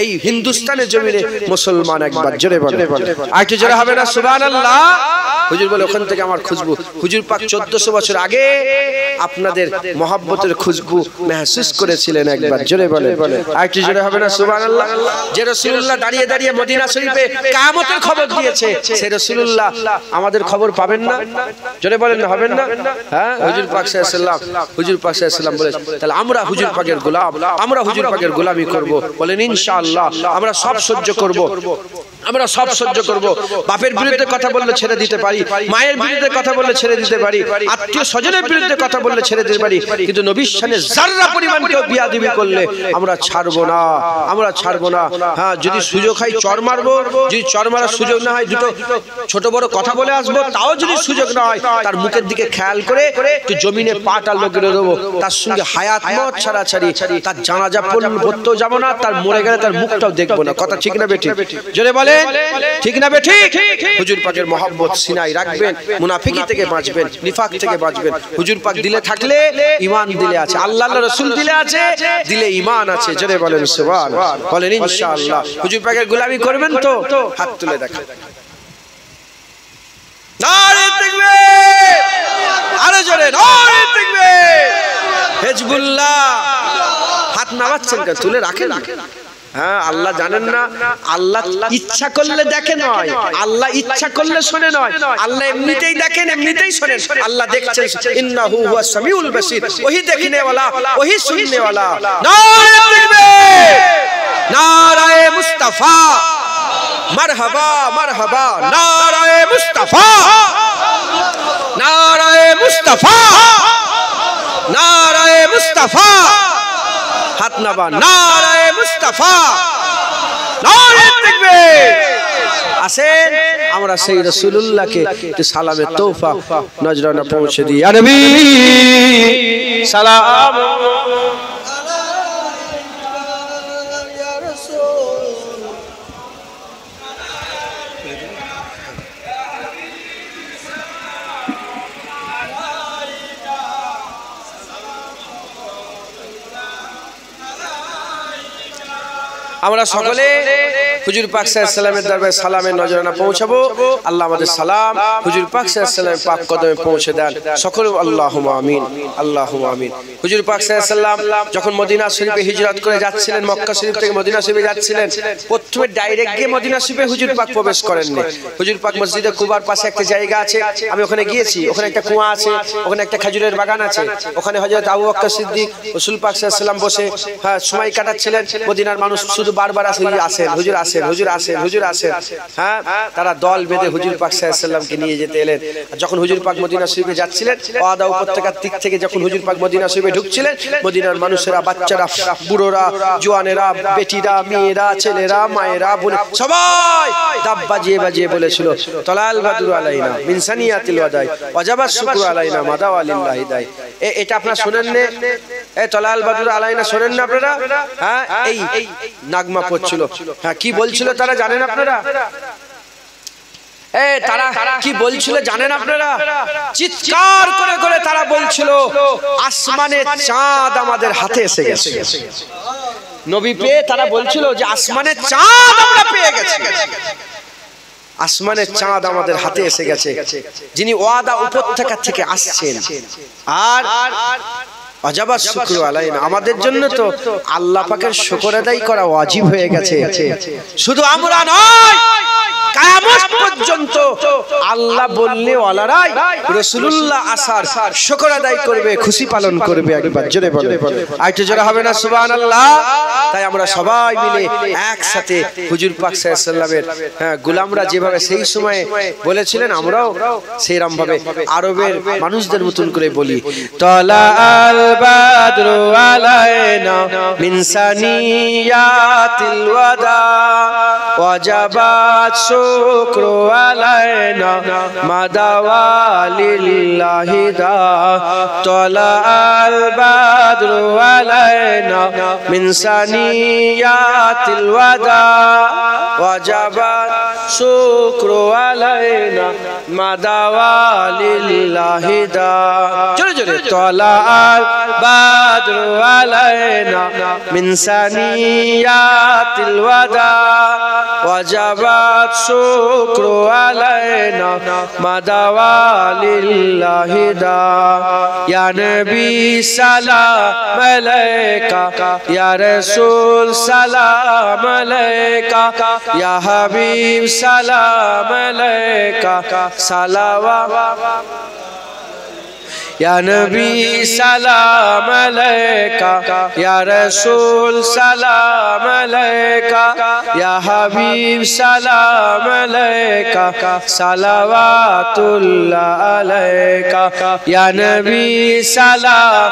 এই হিন্দুস্তানের জমিনে মুসলমান। একবার জোরে বলে, আরেকটু জোরে হবে না সুবহানাল্লাহ? হুজুর বলে ওখান থেকে আমার খুশবু। হুজুর পাক 1400 বছর আগে আপনাদের মহব্বতের খুশবু মেহসুস করেছিলেন। একবার জোরে বলে, আরেকটু জোরে হবে না সুবহানাল্লাহ? যে রাসূলুল্লাহ দাঁড়িয়ে দাঁড়িয়ে মদিনা শরীফে কিয়ামতের খবর দিয়েছে, সেই রাসূলুল্লাহ আমাদের খবর পাবেন না? জোরে বলেন না, হবেন না? হ্যাঁ, হুজুর পাক সাল্লাল্লাহু আলাইহি ওয়াসাল্লাম, হুজুর পাক সাল্লাল্লাহু আলাইহি ওয়াসাল্লাম বলে, তাহলে আমরা হুজুর পাকের গোলাম, আমরা হুজুর পাকের গোলামি করব। বলেন ইনশাআল্লাহ, আমরা সব সহ্য করব, আমরা সব সহ্য করব। বাপের বিরুদ্ধে কথা বললে ছেড়ে দিতে পারি, মায়ের বিরুদ্ধে কথা বললে ছেড়ে দিতে পারি, আত্মীয় স্বজনের বিরুদ্ধে কথা বললে ছেড়ে দিতে পারি, কিন্তু নবীর শানে যাররা পরিমাণ কেউ বিয়াদবি করলে আমরা ছাড়বো না, আমরা ছাড়বো না। হ্যাঁ, যদি সুযোগ হয় চর মারবো, যদি চর মারার সুযোগ না হয় দুটো ছোট বড় কথা বলে আসবো, তাও যদি সুযোগ না হয় তার মুখের দিকে খেয়াল করে একটু জমিনে পাটা লগে দেবো। তার সঙ্গে হায়াত মত ছাড়াছাড়ি, তার জানাজা পড়তেও যাবো না, তার মরে গেলে তার মুখটাও দেখবো না। কথা ঠিক না বেঠিক? জোরে বলে ঠিক না বেঠিক? হুজুর পাকের মহব্বত সিনায় রাখবেন, মুনাফিকি থেকে বাঁচবেন, নিফাক থেকে বাঁচবেন। হুজুর পাক দিলে থাকলে ঈমান দিলে আছে, আল্লাহর রাসূল দিলে আছে, দিলে ঈমান আছে। জোরে বলেন সুবহানাল্লাহ, বলেন ইনশাআল্লাহ। হুজুর পাকের গোলামি করবেন তো? হাত তুলে দেখান। নারে তাকবীর, আরো জোরে নারে তাকবীর। হিজবুল্লাহ, হাত নামাচ্ছেন কেন? তুলে রাখেন। হ্যাঁ, আল্লাহ জানেন না? আল্লাহ ইচ্ছা করলে দেখে নয়, আল্লাহ ইচ্ছা করলে শোনে নয়, আল্লাহ এমনিতেই দেখেন, এমনিতেই শোনেন। আল্লাহ দেখছেন, ইন্নাহু হুয়াস সামিউল বাসীর, ওহি দেখনে ওয়ালা, ওহি সুননে ওয়ালা। নারে তাকবীর, নারায়ে মুস্তাফা, মারহাবা মারহাবা, নারায়ে মুস্তাফা, নারায়ে মুস্তাফা, নারায়ে মুস্তাফা। হাত নাবা, নারায়ে মুস্তাফা, নারে তাকবীর। আসেন আমরা সেই রাসূলুল্লাহকে একটু সালামের তোহফা নজরানা পৌঁছে দিই। ইয়া নবী সালাম আমরা সকলে হুজুর পাক সাল্লাল্লাহু আলাইহি ওয়াসাল্লামের দরবারে সালামের নজরানা পৌঁছাবো। আল্লাহ আমাদের সালাম হুজুর পাক সাল্লাল্লাহু আলাইহি ওয়াসাল্লামের পাক কদমে পৌঁছে দেন। সকলে আল্লাহুম্মা আমিন, আল্লাহুম্মা আমিন। হুজুর পাক সাল্লাল্লাহু আলাইহি ওয়াসাল্লাম যখন মদিনা শরীফে হিজরত করে যাচ্ছিলেন, মক্কা শরীফ থেকে মদিনা শরীফে যাচ্ছিলেন, প্রথমে ডাইরেক্ট গিয়ে মদিনা শরীফে হুজুর পাক প্রবেশ করেননি। হুজুর পাক মসজিদে কুবার পাশে একটা জায়গা আছে, আমি ওখানে গিয়েছি, ওখানে একটা কুয়া আছে, ওখানে একটা খেজুরের বাগান আছে, ওখানে হযরত আবু বকর সিদ্দিক রাসূল পাক সাল্লাল্লাহু আলাইহি ওয়াসাল্লাম বসে সময় কাটাচ্ছিলেন। মদিনার মানুষ শুধু বারবার আসেন, হুজুর আসেন, আসেন, হুজুর আসেন, হুজুর আসেন। হ্যাঁ, তারা দল বেঁধে হুজুর পাক সাল্লাল্লাহু আলাইহি ওয়াসাল্লামকে নিয়ে যেতে এলেন। যখন হুজুর পাক মদিনা শরীফে যাচ্ছিলেন, ওয়াদা উপত্যকার দিক থেকে যখন হুজুর পাক মদিনা শরীফে ঢুকছিলেন, মদিনার মানুষেরা, বাচ্চারা, বুড়োরা, জওয়ানেরা, বেটিরা, মেয়েরা, ছেলেরা, মায়েরা, বোন সবাই দাব বাজিয়ে বাজিয়ে বলেছিল, তলাল বাদরু আলাইনা মিন সানিয়াতিল ওয়াদাই ওয়াজাবা শুকরু আলাইনা মাদা ওয়ালিল্লাহি দাই। এটা আপনারা শুনেন না? এই তলাল বাদরু আলাইনা শুনেন না আপনারা? হ্যাঁ, এই নাগমা পড়ছিল। হ্যাঁ, কি বলছিল তারা জানেন আপনারা? তারা কি বলছিল জানেন আপনারা? চিৎকার করে করে তারা বলছিল, আসমানের চাঁদ আমাদের হাতে এসে গেছে। নবী পেয়ে তারা বলছিল যে আসমানের চাঁদ আমরা পেয়ে গেছি, আসমানের চাঁদ আমাদের হাতে এসে গেছে। যিনি ওয়াদা উপত্যকা থেকে আসছেন, আর ওয়াজাবা শুকরু আলাইনা, আমাদের জন্য তো আল্লাহ পাকের শুকর আদায় করা ওয়াজিব হয়ে গেছে। শুধু আমরা নয়, কিয়ামত পর্যন্ত আল্লাহ বললে ওয়ালারাই রাসূলুল্লাহ আসার শুকর আদায় করবে, খুশি পালন করবে। একবার জোরে বলে, আইতে জোরে হবে না সুবহানাল্লাহ? তাই আমরা সবাই মিলে একসাথে হুজুর পাক সাল্লাল্লাহু আলাইহি ওয়াসাল্লামের গোলামরা যেভাবে সেই সময়ে বলেছিলেন, আমরাও সেইরকম ভাবে আরবের মানুষদের মতন করে বলি, তলা আল বাদরু আলাইনা মিন সানিয়াতিল ওয়াদা ওয়াজাবাত শুকরু আলাইনা মাদা ওয়ালিল্লাহি দা। তলা আল বাদরু আলাইনা মিন সানিয়াতিল ওয়াদা ওয়াজাবাত শুকরু আলাইনা মাদা ওয়ালিল্লাহি দা। জোরে জোরে, তলা আল বাদরু আলাইনা মিন সানিয়াতিল ওয়াদা ওয়াজাবাত শুকরু আলাইনা মাদা ওয়ালিল্লাহি দা। ইয়া নবী সালাম আলাইকা, ইয়া রাসূল সালাম আলাইকা, ইয়া হাবিব সালাম আলাইকা, সালাওয়াত। या नबी सलाम अलैका, या रसूल सलाम अलैका, या हबीब सलाम अलैका, सलावातुल्लाह अलैका। या नबी सलाम,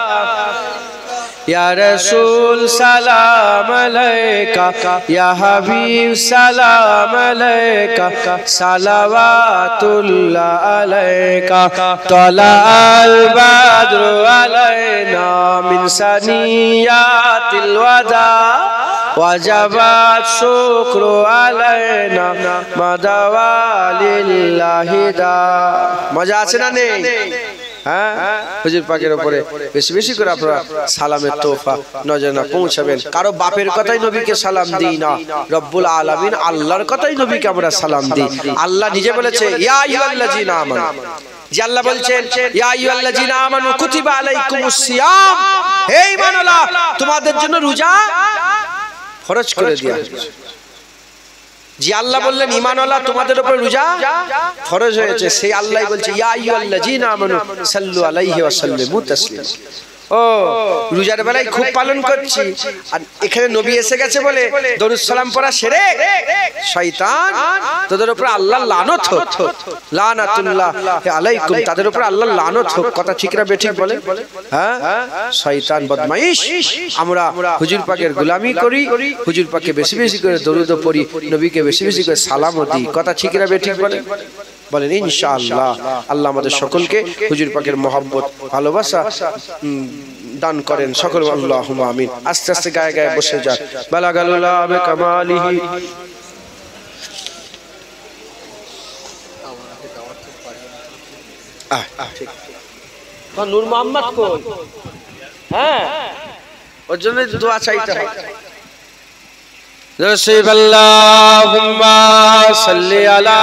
या रसूल सलाम अलैका, या हबीब सलाम अलैका, सलावातुल्लाह अलैका। तला अल बद्रु अलैना मिन सनियातिल वदा वजबत शुक्रु अलैना मादा वलिल्लाहि दा। मजा আছে না নেই? হ্যাঁ, হুজুর পাকের উপরে বেশি বেশি করে আপনারা সালামের তোহফা নজরানা পৌঁছাবেন। কারো বাপের কথাই নবীকে সালাম দিই না, রব্বুল আলামিন আল্লাহর কথাই নবীকে আমরা সালাম দিই। আল্লাহ নিজে বলেছে, ইয়া আইয়ুহাল্লাযীনা আমানু, যে আল্লাহ বলছেন ইয়া আইয়ুহাল্লাযীনা আমানু কুতিবা আলাইকুমুস সিয়াম, হে ঈমানওয়ালা তোমাদের জন্য রোজা ফরজ করে দেয়া হয়েছে। যে আল্লাহ বললেন ঈমানওয়ালা তোমাদের উপর রোজা ফরজ হয়েছে, সেই আল্লাহই বলছে ইয়া আইয়ুহাল্লাযীনা আমানু সাল্লু আলাইহি ওয়া সাল্লিমু তাসলিমা। ও রোজার বেলায় খুব পালন করছি, আর এখানে নবী এসে গেছে বলে দরুদ সালাম পড়া শিরক, শয়তান তোদের উপর আল্লাহর লানত হোক, লানাতুল্লাহ আলাইকুম, তাদের উপর আল্লাহর লানত হোক। কথা ঠিক না বেঠিক বলে? হ্যাঁ, শয়তান বদমাইশ। আমরা হুজুর পাকের গোলামি করি, হুজুর পাকে বেশি বেশি করে দরুদ পড়ি, নবীকে বেশি বেশি করে সালামও দিই। কথা ঠিক না বেঠিক বলে? বলেন ইনশাআল্লাহ। আল্লাহ আমাদের সকলকে হুজুর পাকের মহব্বত ভালোবাসা দান করেন সকল, আল্লাহুম্মা আমিন। আস্তে আস্তে গায়ে গায়ে বসে যান। বালাগালুল্লাহ বিকামালিহি। ঠিক তো নূর মোহাম্মদ কই? হ্যাঁ, ওর জন্য দোয়া চাইতে হয়। আল্লাহুম্মা সাল্লি আলা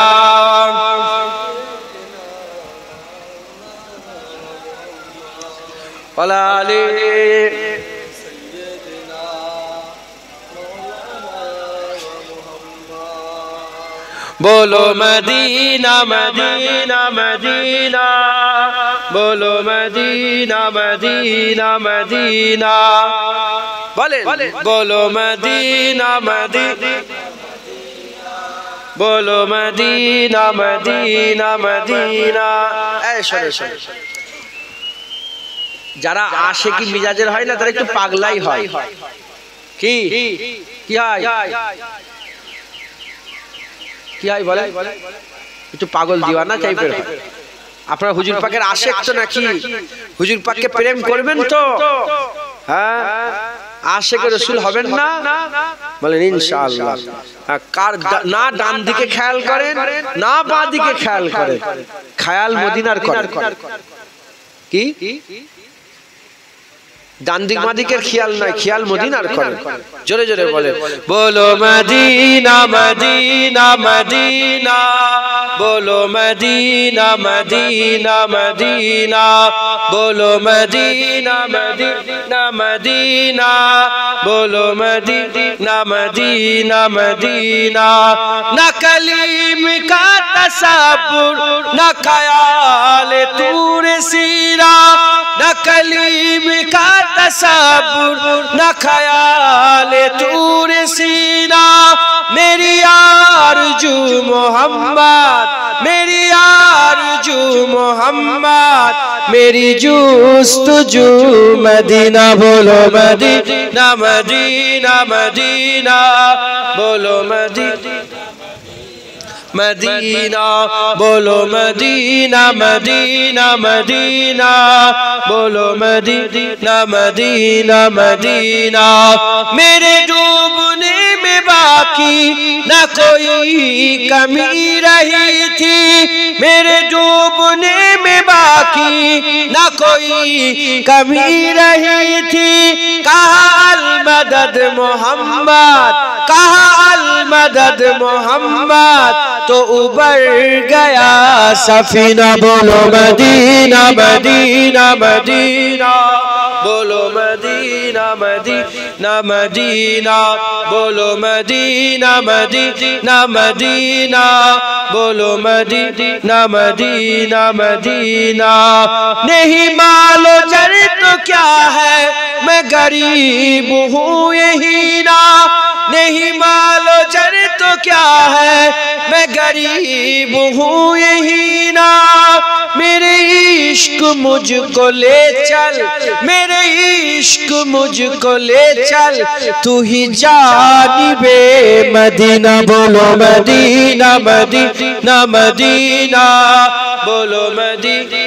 ওয়ালা আলি সাইয়্যিদিনা बोलो मदीना मदीना मदीना, बोलो मदीना मदीना मदीना, बोले बोलो मदीना मदीना बोलो मदीना मदीना मदीना। যারা আশিকি মিজাজের হয় না তারা একটু পাগলাই হয়। কি কি হয় কি হয় বলে, একটু পাগল দিওয়ানা টাইপের হয়। আপনারা হুজুর পাকের আশিক তো নাকি? হুজুর পাককে প্রেম করবেন তো? হ্যাঁ, আশিকে রাসূল হবেন না? বলেন ইনশাআল্লাহ। কার না ডান দিকে খেয়াল করেন না বাঁ দিকে খেয়াল করেন, খেয়াল মদিনার করেন। কি ডান দিক বাঁ দিকের খেয়াল নাই, খেয়াল মদিনার করেন। জোরে জোরে বলেন बोलो मदीना मदीना मदीना, बोलो मदीना मदीना मदीना, बोलो मदीना मदीना मदीना, बोलो मदीना मदीना मदीना। न कलीम का तसब्बुर न ख्याल तूर सीरा, न कलीम का तसब्बुर न ख्याल तूर सीना। मेरी आरज़ू मोहम्मद, मेरी आरज़ू मोहम्मद, मेरी जुस्तजू मदीना। बोलो मदीना मदीना मदीना, बोलो मदीना मदीना, बोलो मदीना मदीना मदीना, बोलो मदीना मदीना मदीना। मेरे डूबने में बाकी न कोई कमी रही थी, मेरे डूबने में बाकी न कोई कमी रही थी। कहा अल मदद मोहम्मद, कहा अल मदद मोहम्मद, तो उबर गया सफीना। बोलो मदीना मदीना मदीना, बोलो मदीना मदीना मदीना, बोलो मदीना मदीना मदीना, बोलो मदीना मदीना मदीना। नहीं मालो जर तो क्या है, मैं गरीब हूँ यही ना। नहीं मालो जर तो क्या है, मैं गरीब हूँ यही ना। मेरे इश्क मुझको ले चल, मेरे इश्क मुझको ले चल, तू ही जानिबे मदीना। बोलो मदीना मदीना मदीना, बोलो मदीना,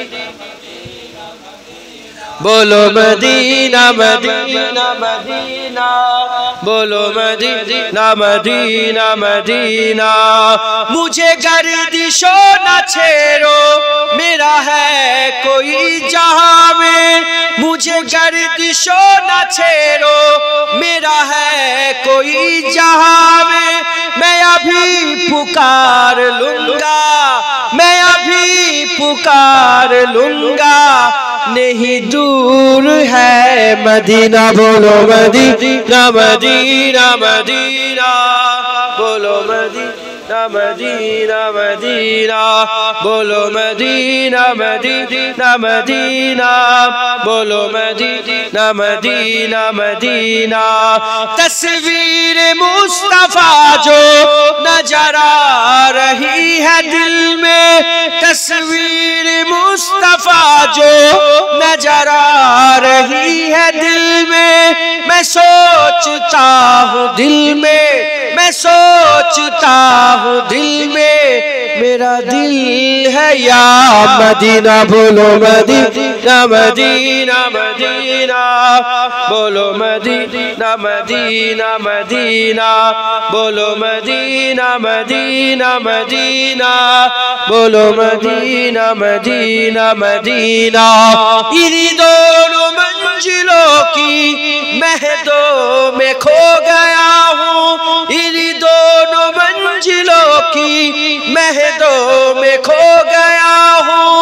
बोलो मदीना मदीना मदीना, बोलो मदीना मदीना मदीना। मुझे गर्दिशो न छेड़ो, मेरा है कोई जहां में। मुझे गर्दिशो न छेड़ो, मेरा है कोई जहां में। मैं अभी पुकार लूंगा, मैं अभी पुकार लूंगा, नहीं दूर है मदीना। बोलो मदीना मदीना मदीना, बोलो मदीना मदीना मदीना, बोलो मदीना मदीना मदीना, बोलो मदीना मदीना मदीना। तस्वीर मुस्तफा जो नजर आ रही है दिल में, तस्वीर मुस्तफा जो नजर आ रही है दिल में। मैं सोचता हूँ दिल में, मैं सोचता हूँ दिल में, मेरा दिल है या मदीना। बोलो मदीना मदीना मदीना, बोलो मदीना मदीना मदीना, बोलो मदीना मदीना मदीना, बोलो मदीना मदीना मदीना। इन्हीं दोनों मंजिलों की महदों में खो गया हूँ, इन्हीं दोनों मंजिलों की महदों में खो गया हूँ।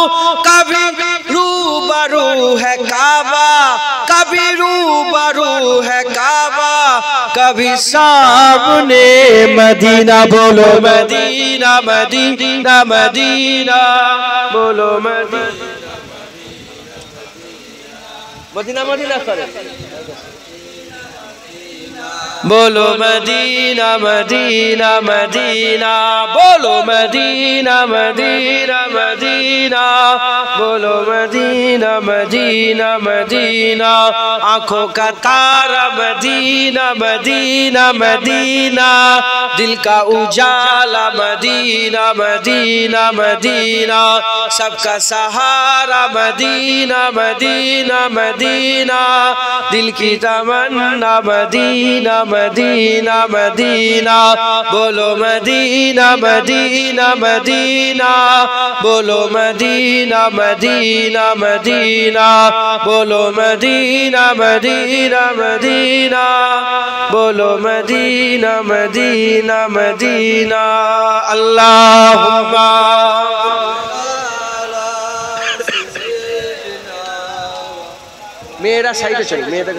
कभी रूबरू है काबा, कभी रूबरू है काबा, कभी सामने मदीना। बोलो मदीना मदीना मदीना, बोलो मदीना मदीना मदीना करे। बोलो मदीना मदीना मदीना बोलो मदीना मदीना मदीना बोलो मदीना मदीना मदीना आंखों का तारा मदीना मदीना मदीना दिल का उजाला मदीना मदीना मदीना सबका सहारा मदीना मदीना मदीना दिल की तमन्ना मदीना मदीना मदीना बोलो मदीना मदीना मदीना बोलो मदीना मदीना मदीना बोलो मदीना मदीना मदीना बोलो मदीना मदीना मदीना अल्लाहुम्मा मेरा साइड चलिए मेरा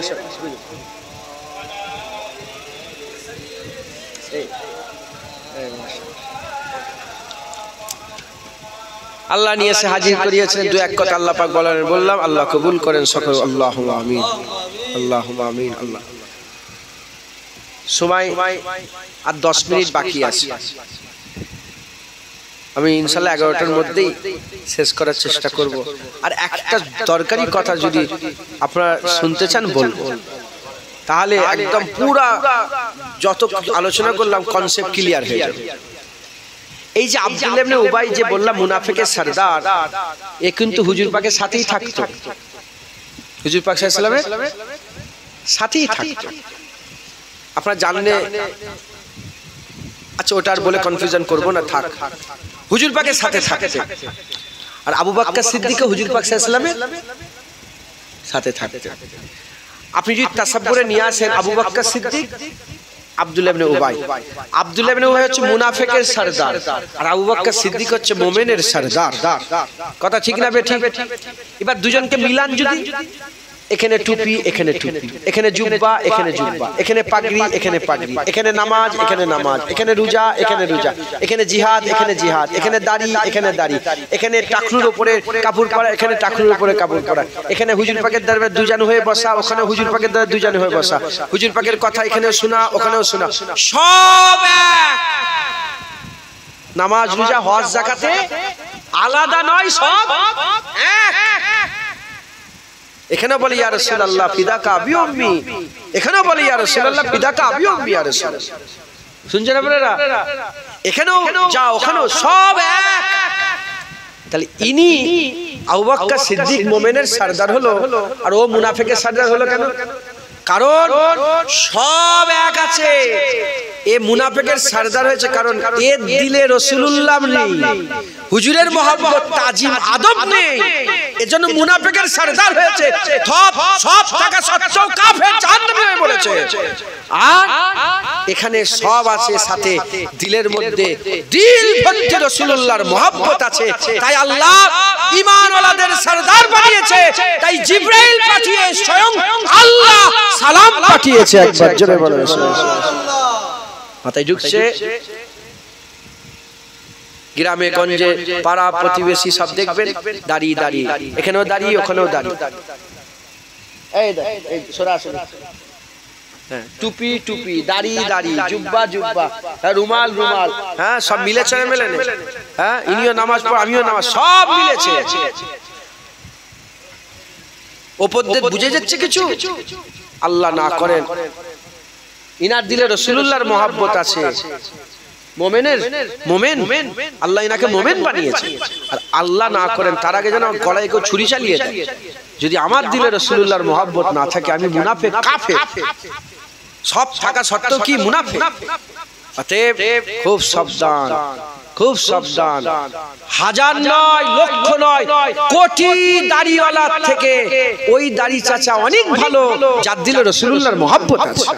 আল্লাহ নিয়ে এসে হাজির করিয়েছেন দু এক কথা আল্লাহ পাক বললাম আল্লাহ কবুল করেন সকল আল্লাহুম্মা আমিন আল্লাহুম্মা আমিন আল্লাহ সময় আর 10 মিনিট বাকি আছে আমি ইনশাআল্লাহ 11টার মধ্যেই শেষ করার চেষ্টা করব আর একটা দরকারি কথা যদি আপনারা শুনতে চান বলবো তাহলে একদম পুরো যত আলোচনা করলাম কনসেপ্ট ক্লিয়ার হয়ে যাবে এই যে আব্দুল্লাহ ইবনে উবাই যে বললাম মুনাফিকের সরদার এ কিন্তু হুজুর পাকের সাথেই থাকতো হুজুর পাক সাল্লাল্লাহু আলাইহি ওয়াসাল্লামের সাথেই থাকতো আপনারা জানলে আচ্ছা ওটার বলে কনফিউশন করব না থাক হুজুর পাকের সাথে থাকতে আর আবু বকর সিদ্দিক হুজুর পাক সাল্লাল্লাহু আলাইহি ওয়াসাল্লামের সাথে থাকতে আপনি যদি তাসাব্বুরে নিয়ে আসেন আবু বকর সিদ্দিক আব্দুল্লাহ ইবনে উবাই হচ্ছে মুনাফিকের সরদার আর আবু বকর সিদ্দিক হচ্ছে মুমিনের সরদার কথা ঠিক না বেঠিক এবার দুজনকে মিলান যদি এখানে টুপি এখানে টুপি এখানে জুব্বা এখানে জুব্বা এখানে পাগড়ি এখানে পাগড়ি এখানে নামাজ এখানে নামাজ এখানে রোজা এখানে রোজা এখানে জিহাদ এখানে জিহাদ এখানে দাড়ি এখানে দাড়ি এখানে টাকনুর উপরে কাপড় পরা এখানে টাকনুর উপরে কাপড় পরা এখানে হুজুর পাকের দরবারে দুজন হয়ে বসা ওখানে হুজুর পাকের দরবারে দুজন হয়ে বসা হুজুর পাকের কথা এখানেও শোনা ওখানেও শোনা সব এক নামাজ রোজা হজ যাকাতে আলাদা নয় সব এক এখানে বলি ইয়া রাসূলুল্লাহ ফিদাকা আবি উম্মি এখানেও বলি ইয়া রাসূলুল্লাহ ফিদাকা আবি উম্মি ইয়া রাসূলুল্লাহ শুনছেন আপনারা এখানেও যা ওখানেও সব এক তাহলে ইনি আবু বকর সিদ্দিক মুমিনের সরদার হলো আর ও মুনাফিকের সরদার হলো কেন কারণ সব এক আছে এ মুনাফিকের সরদার হয়েছে কারণ এর দিলে রাসূলুল্লাহ নেই হুজুরের মহব্বত তাজিম আদব নেই এজন্য মুনাফিকের সরদার হয়েছে সব টাকা সত্ত্বেও কাফের জাহান্নামী হয়ে পড়েছে আর এখানে সব আছে সাথে দিলের মধ্যে দিল ভর্তি রাসূলুল্লাহর মহব্বত আছে তাই আল্লাহ ঈমানওয়ালাদের সরদার বানিয়েছে তাই জিবরাইল পাঠিয়ে স্বয়ং আল্লাহ সালাম পাঠিয়েছে একবার জোরে বলেন সুবহানাল্লাহ মাথায় ঢুকছে গ্রামে গঞ্জে পাড়া প্রতিবেশী সব দেখবেন দাঁড়িয়ে দাঁড়িয়ে এখানেও দাঁড়িয়ে ওখানেও দাঁড়িয়ে এই সরাসরি হ্যাঁ টুপি টুপি দাড়ি দাড়ি জুব্বা জুব্বা রুমাল রুমাল হ্যাঁ সব মিলেছে না মেলে না হ্যাঁ ইনিও নামাজ পড়ে আমিও নামাজ সব মিলেছে ওপর দিয়ে বুঝে যাচ্ছে কিছু আল্লাহ না করেন ইনার দিলে রাসূলুল্লাহর মহব্বত আছে মুমিনের মুমিন আল্লাহ ইনাকে মুমিন বানিয়েছে আর আল্লাহ না করেন তার আগে যেন গলায় কেউ ছুরি চালিয়ে দেয় যদি আমার দিলে রাসূলুল্লাহর মহব্বত না থাকে আমি মুনাফিক কাফের সব থাকা সত্ত্বেও কি মুনাফিক অতএব খুব সাবধান খুব সাবধান হাজার নয় লক্ষ নয় কোটি দাড়িওয়ালা থেকে ওই দাড়ি চাচা অনেক ভালো যার দিলে রাসূলুল্লাহর মহব্বত আছে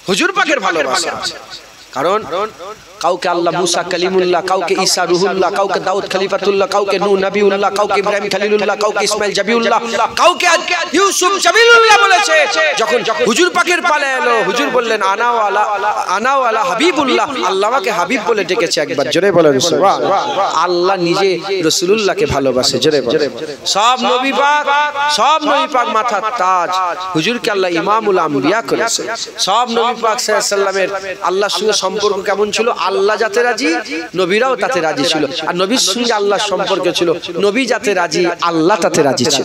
হুজুর পাকের ভালোবাসা আছে কারণ কাউকে আল্লাহ মুসা কালিমুল্লাহ, কাউকে ঈসা রুহুল্লাহ, কাউকে দাউদ খলিফাতুল্লাহ, কাউকে নূহ নবিউল্লাহ, কাউকে ইব্রাহিম খলিলুল্লাহ, কাউকে ইসমাইল জাবিউল্লাহ, কাউকে ইউসুফ জামিলুল্লাহ বলেছে। যখন হুজুর পাকের পালা এলো, হুজুর বললেন আনা ওয়ালা হাবিবুল্লাহ, আল্লাহ আমাকে হাবিব বলে ডেকেছে। একবার জোরে বলেন সুবহানাল্লাহ। আল্লাহ নিজে রাসূলুল্লাহকে ভালোবাসে, জোরে বলেন। সব নবী পাক মাথার তাজ, হুজুরকে আল্লাহ ইমামুল আম্বিয়া করেছে। সব নবী পাক সাল্লাল্লাহু আলাইহি ওয়াসাল্লামের আল্লাহর সঙ্গে সম্পর্ক কেমন ছিল? আল্লাহ যাতে রাজি, নবীরাও তাতে রাজি ছিল। আর নবীর সঙ্গে আল্লাহর সম্পর্ক ছিল, নবী যাতে রাজি, আল্লাহ তাতে রাজি ছিল।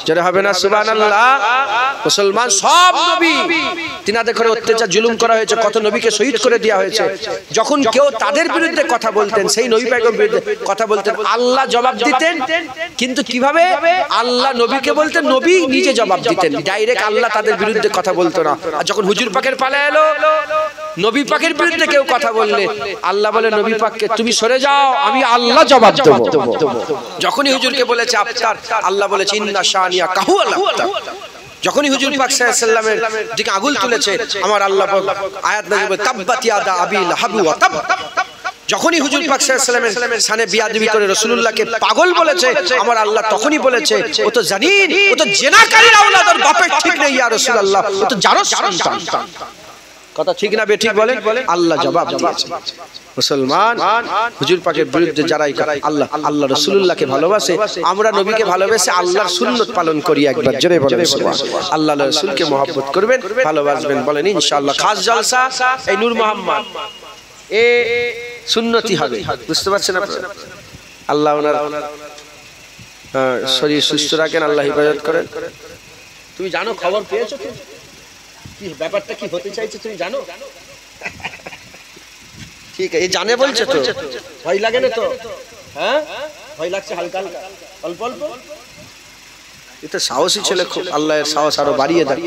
জোরে হবে না সুবহানাল্লাহ? মুসলমান সব নবী তিনাদের ঘরে অত্যাচার জুলুম করা হয়েছে, কত নবীকে শহীদ করে দেওয়া হয়েছে। যখন কেউ তাদের বিরুদ্ধে কথা বলতেন, সেই নবী পাকের বিরুদ্ধে কথা বলতেন, আল্লাহ জবাব দিতেন। কিন্তু কিভাবে? আল্লাহ নবীকে বলতেন, নবী নিজে জবাব দিতেন। ডাইরেক্ট আল্লাহ তাদের বিরুদ্ধে কথা বলতো না। আর যখন হুজুর পাকের পালা এলো, নবী পাকের বিরুদ্ধে কেউ কথা বললে আল্লাহ বলে নবী পাককে তুমি সরে যাও, আমি আল্লাহ জবাব দেব। যখনই হুজুরকে বলেছে আফতার, আল্লাহ বলেছে ইন্না শানিয়া কাহু আল আফতার। যখনই হুজুর পাক সাল্লাল্লাহু আলাইহি ওয়াসাল্লামের দিকে আগুল তুলেছে, আমার আল্লাহ আয়াত নাযিল করে তাব্বাত ইয়াদা আবি লাহাব ওয়া তাব। যখনই হুজুর পাক সাল্লাল্লাহু আলাইহি ওয়াসাল্লামের শানে বিয়াদবি করে রাসূলুল্লাহকে পাগল বলেছে, আমার আল্লাহ তখনই বলেছে ও তো জানিন, ও তো জেনাকারীর আওলাদ, ওর বাপের ঠিক নেই ইয়া রাসূলুল্লাহ, ও তো জারজ সন্তান। কথা ঠিক না বেঠিক বলেন? আল্লাহ জবাব দিয়েছে। মুসলমান হুজুর পাকের বিরুদ্ধে যারাই আল্লাহ রাসূলুল্লাহকে ভালোবাসে, আমরা নবীকে ভালোবেসে আল্লাহর সুন্নাত পালন করি। একবার জোরে বলেন সুবহানাল্লাহ। আল্লাহ রাসূলকে মহব্বত করবেন, ভালোবাসবেন, বলেন ইনশাআল্লাহ। খাস জলসা এই নূর মোহাম্মদ এ সুন্নতি হবে, বুঝতে পারছেন আপনারা? আল্লাহ ওনার শরীর সুস্থ রাখেন, আল্লাহ হিফাজত করেন। তুমি জানো, খবর পেয়েছো কি ব্যাপারটা কি হতে চাইছে তুমি জানো? ঠিক আছে, জানে বলছে তো, ভয় লাগে না তো? হ্যাঁ, ভয় লাগছে হালকা হালকা, অল্প অল্প। এটা সাহসী ছেলে খুব, আল্লাহ এর সাহস আরো বাড়িয়ে দেয়।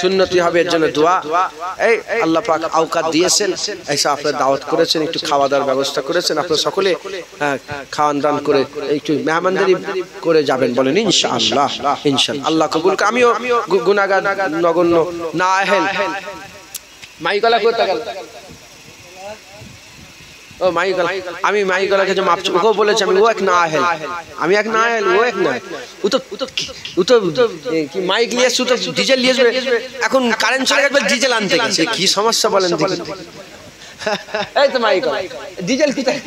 সুন্নতি হবে এর জন্য দোয়া। এই আল্লাহ পাক আওকাত দিয়েছেন, এসে আপনারা দাওয়াত করেছেন, একটু খাওয়া দাওয়ার ব্যবস্থা করেছেন, আপনারা সকলে খাওয়ান দান করে একটু মেহমানদারি করে যাবেন, বলেন ইনশাআল্লাহ। ইনশাআল্লাহ আল্লাহ কবুল করে। আমিও গুনাহগার নগণ্য না আহেল মাইকলা করতে গেল, ও মাইকলা, আমি মাইকলাকে যে মাপ ও বলেছে, আমি ও এক না আহেল, আমি এক না আহেল, ও এক না। ও তো কি মাইক নিয়ে আসছে, তো ডিজেল নিয়ে আসবে, এখন কারেন্ট চলে গেছে, ডিজেল আনতে গেছে। কি সমস্যা বলেন দেখি? এই তো মাইকলা ডিজেল কোথায়?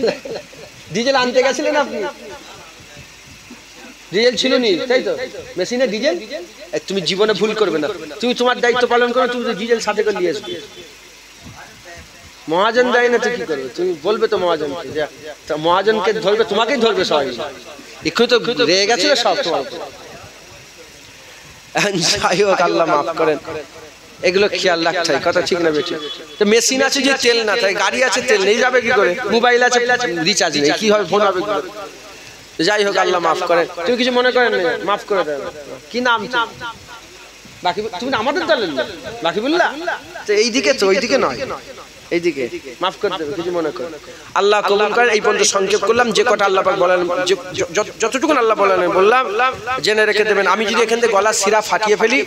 ডিজেল আনতে গেছিলেন আপনি? ডিজেল ছিল নি, তাই তো? মেশিনে ডিজেল। তুমি জীবনে ভুল করবে না, তুমি তোমার দায়িত্ব পালন করো, তুমি ডিজেল সাথে করে নিয়ে আসবে। মহাজন দেয় না তো কি করবে? তুমি বলবে তো মহাজনকে, মহাজনকে ধরবে, তোমাকেই ধরবে সবাই। একটু তো রেগে গেছিল সব তোমার উপর। যাই হোক, আল্লাহ মাফ করেন। এগুলো খেয়াল রাখতে হয়, কথা ঠিক না বেঠিক? তো মেশিন আছে যে তেল না, তাই গাড়ি আছে তেল নেই, যাবে কি করে? মোবাইল আছে রিচার্জ নেই, কি হবে? ফোন হবে কি করে? যাই হোক, আল্লাহ মাফ করেন। তুমি কিছু মনে করেন না, মাফ করে দেন। কি নাম? বাকি তুমি আমাদের দলের না, বাকি বললা তো এইদিকে, তো ওইদিকে নয়, এইদিকে। মাফ করে দেবে, কিছু মনে করেন। আল্লাহ কবুল করেন। এই পর্যন্ত সংক্ষেপ করলাম, যে কটা আল্লাহ পাক বলেন, যতটুকু আল্লাহ বলেন বললাম, জেনে রেখে দেবেন। আমি যদি এখান থেকে গলার শিরা ফাটিয়ে ফেলি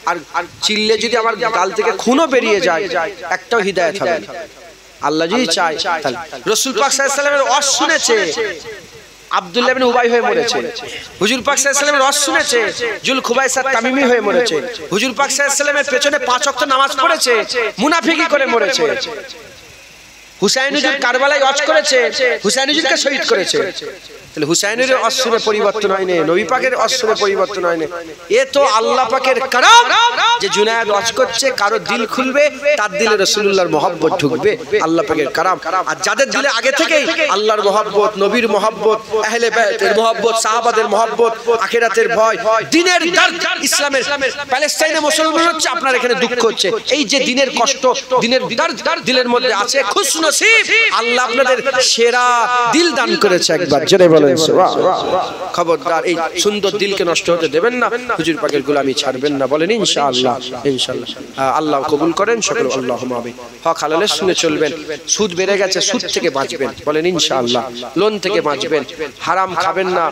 আর চিল্লে যদি আমার গাল থেকে খুনও বেরিয়ে যায়, একটাও হিদায়াত হবে না। আল্লাহ যদি চায় তাহলে। রাসূল পাক সাল্লাল্লাহু আলাইহি ওয়াসাল্লামের ওয়াজ শুনেছে আব্দুল্লাহ ইবনে উবাই হয়ে মরেছে। হুজুর পাক সাল্লাল্লাহু আলাইহি ওয়াসাল্লামের ওয়াজ শুনেছে জুল খুবাইসা তামিমি হয়ে মরেছে। হুজুর পাক সাল্লাল্লাহু আলাইহি ওয়াসাল্লামের পেছনে 5 ওয়াক্ত নামাজ পড়েছে, মুনাফিকি করে মরেছে। হুসাইন হুজুর কারবালায় ওয়াজ করেছে, হুসাইন হুজুরকে শহীদ করেছে। তাহলে হুসাইনের অশ্রে পরিবর্তন হয়নি, নবী পাকের অশ্রে পরিবর্তন হয়নি। এ তো আল্লাহ পাকের কারাম যে জুনায়েদ ওয়াজ করছে, কারো দিল খুলবে, তার দিলে রাসূলুল্লাহর মহব্বত ঢুকবে, আল্লাহ পাকের কারাম। আর যাদের দিলে আগে থেকেই আল্লাহর মহব্বত, নবীর মহব্বত, আহলে বাইতের মহব্বত, সাহাবাদের মহব্বত, আখিরাতের ভয়, দ্বীনের দর্দ, ইসলামের প্যালেস্টাইনে মুসলমান হচ্ছে, আপনার এখানে দুঃখ হচ্ছে, এই যে দ্বীনের কষ্ট, দ্বীনের দর্দ দিলের মধ্যে আছে, খুশনসিব আল্লাহ আপনাদের সেরা দিল দান করেছে। একবার জোরে বলেন খবরদার, এই সুন্দর দিলকে নষ্ট হতে দেবেন না, হুজুর পাকের গোলামি ছাড়বেন না, বলেন ইনশাআল্লাহ। ইনশাআল্লাহ আল্লাহ কবুল করেন সকল। আল্লাহুম্মা আমিন। হক হালালের সঙ্গে চলবেন, সুদ বেড়ে গেছে, সুদ থেকে বাঁচবেন, বলেন ইনশাআল্লাহ। লোন থেকে বাঁচবেন, হারাম খাবেন না,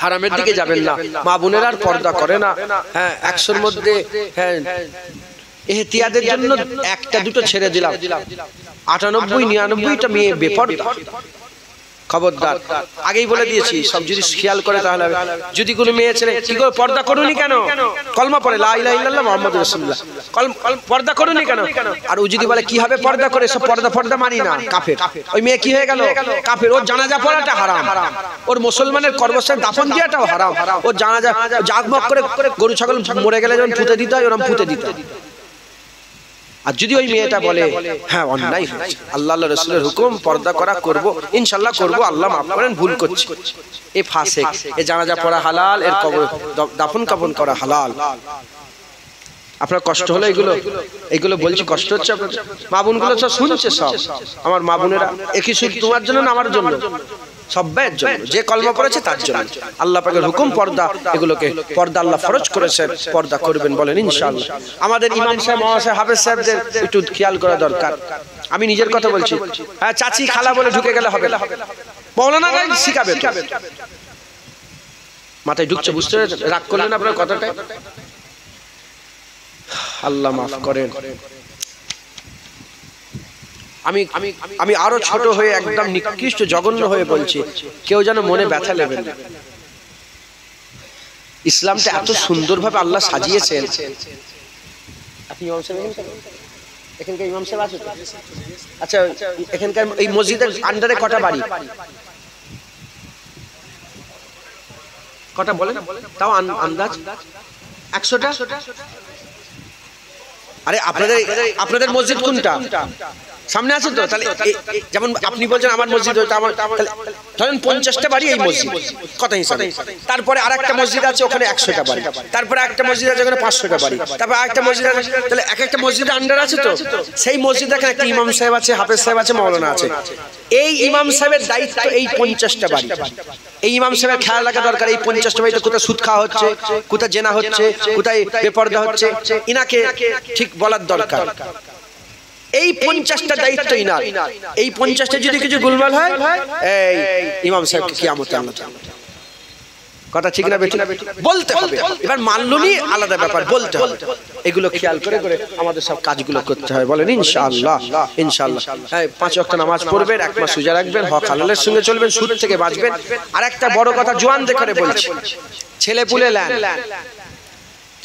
হারামের দিকে যাবেন না। মা বোনেরা আর পর্দা করে না, হ্যাঁ 100-র মধ্যে হ্যাঁ এহতিয়াতের জন্য একটা দুটো ছেড়ে দিলাম, 98-99টা মেয়ে বেপরদা। খবরদার, আগেই বলে দিয়েছি, সব যদি খেয়াল করে তাহলে হবে। যদি কোনো মেয়ে ছেলে কি করে পর্দা করুনি কেন, কলমা পড়ে লা ইলাহা ইল্লাল্লাহ মুহাম্মাদুর রাসূলুল্লাহ, পর্দা করুনি কেন? আর ও যদি বলে কি হবে পর্দা করে, সব পর্দা মানি না, কাফের। ওই মেয়ে কি হয়ে গেল? কাফের। ওর জানাজা পড়াটা হারাম, ওর মুসলমানের কর্মস্থানে দাফন দিয়াটাও হারাম। ওর জানাজা জাগমগ করে গরু ছাগল মরে গেলে যেমন পুঁতে দিতে হয়, ওরকম পুঁতে দিতে হয়। আর যদি ওই মেয়েটা বলে হ্যাঁ অন্যায় হয়েছে, আল্লাহ রাসূলের হুকুম, পর্দা করা করব, ইনশাআল্লাহ করব, আল্লাহ মাফ করেন, ভুল করছি, এ ফাসিক, এ জানাজা পড়া হালাল, এর কবর দাফন কাফন করা হালাল। আপনার কষ্ট হলো এগুলো বলছি, কষ্ট হচ্ছে আপনার? মা বোনগুলো সব শুনছে, সব আমার মা বোনেরা, একই শুধু তোমার জন্য না আমার জন্য, সব্বাইয়ের জন্য, যে কলমা পড়েছে তার জন্য। আল্লাহ পাকের হুকুম পর্দা, এগুলোকে পর্দা আল্লাহ ফরজ করেছেন, পর্দা করবেন বলেন ইনশাআল্লাহ। আমাদের ইমাম সাহেব, মাওলানা সাহেব, হাফেজ সাহেবদের একটু খেয়াল করা দরকার। আমি নিজের কথা বলছি, হ্যাঁ চাচি খালা বলে ঢুকে গেলে হবে না, মাওলানারাই শিখাবে। মাথায় ঢুকছে, বুঝতে পেরেছেন? রাগ করলেন আপনার কথাটা, আল্লাহ মাফ করেন। আমি আরো ছোট হয়ে একদম নিকৃষ্ট জঘন্য হয়ে বলছি, কেউ যেন মনে ব্যথা নেবেন না। ইসলামটা এত সুন্দরভাবে আল্লাহ সাজিয়েছেন। আপনি ইমাম সাহেব এখানকার ইমাম সাহেব আছে? আচ্ছা, এখানকার এই মসজিদের আন্ডারে কটা বাড়ি, কটা বলেন তাও আন্দাজ? 100টা? আরে আপনাদের মসজিদ কোনটা? সামনে আছে তো? তাহলে যেমন আপনি বলছেন আমার মসজিদ, ধরেন 50টা বাড়ি এই মসজিদ, কথা হিসাবে। তারপরে আরেকটা মসজিদ আছে, ওখানে 100টা বাড়ি। তারপরে একটা মসজিদ আছে, ওখানে 500টা বাড়ি। তারপরে আরেকটা মসজিদ আছে, তাহলে এক একটা মসজিদের আন্ডার আছে তো। সেই মসজিদ দেখেন একটা ইমাম সাহেব আছে, হাফেজ সাহেব আছে, মাওলানা আছে। এই ইমাম সাহেবের দায়িত্ব এই 50টা বাড়ি। এই ইমাম সাহেবের খেয়াল রাখা দরকার, এই 50টা বাড়িতে কোথায় সুদ খাওয়া হচ্ছে, কোথায় জেনা হচ্ছে, কোথায় বেপরদা হচ্ছে, ইনাকে ঠিক বলার দরকার। এই 50টা দায়িত্ব ইনার। এই 50টা যদি কিছু গোলমাল হয়, এই ইমাম সাহেবকে কিয়ামতে আনতে হবে। কথা ঠিক না বেঠিক? বলতে হবে। এবার মানলুনি আলাদা ব্যাপার, বলতে হবে। এগুলো খেয়াল করে করে আমাদের সব কাজগুলো করতে হয়, বলেন ইনশাআল্লাহ। ইনশাআল্লাহ। হ্যাঁ, 5 ওয়াক্ত নামাজ পড়বেন, 1 মাস রোজা রাখবেন, হক হালালের সঙ্গে চলবেন, সুদ থেকে বাঁচবেন। আর একটা বড় কথা জোয়ানদের করে বলছি, ছেলে পুলে লেন,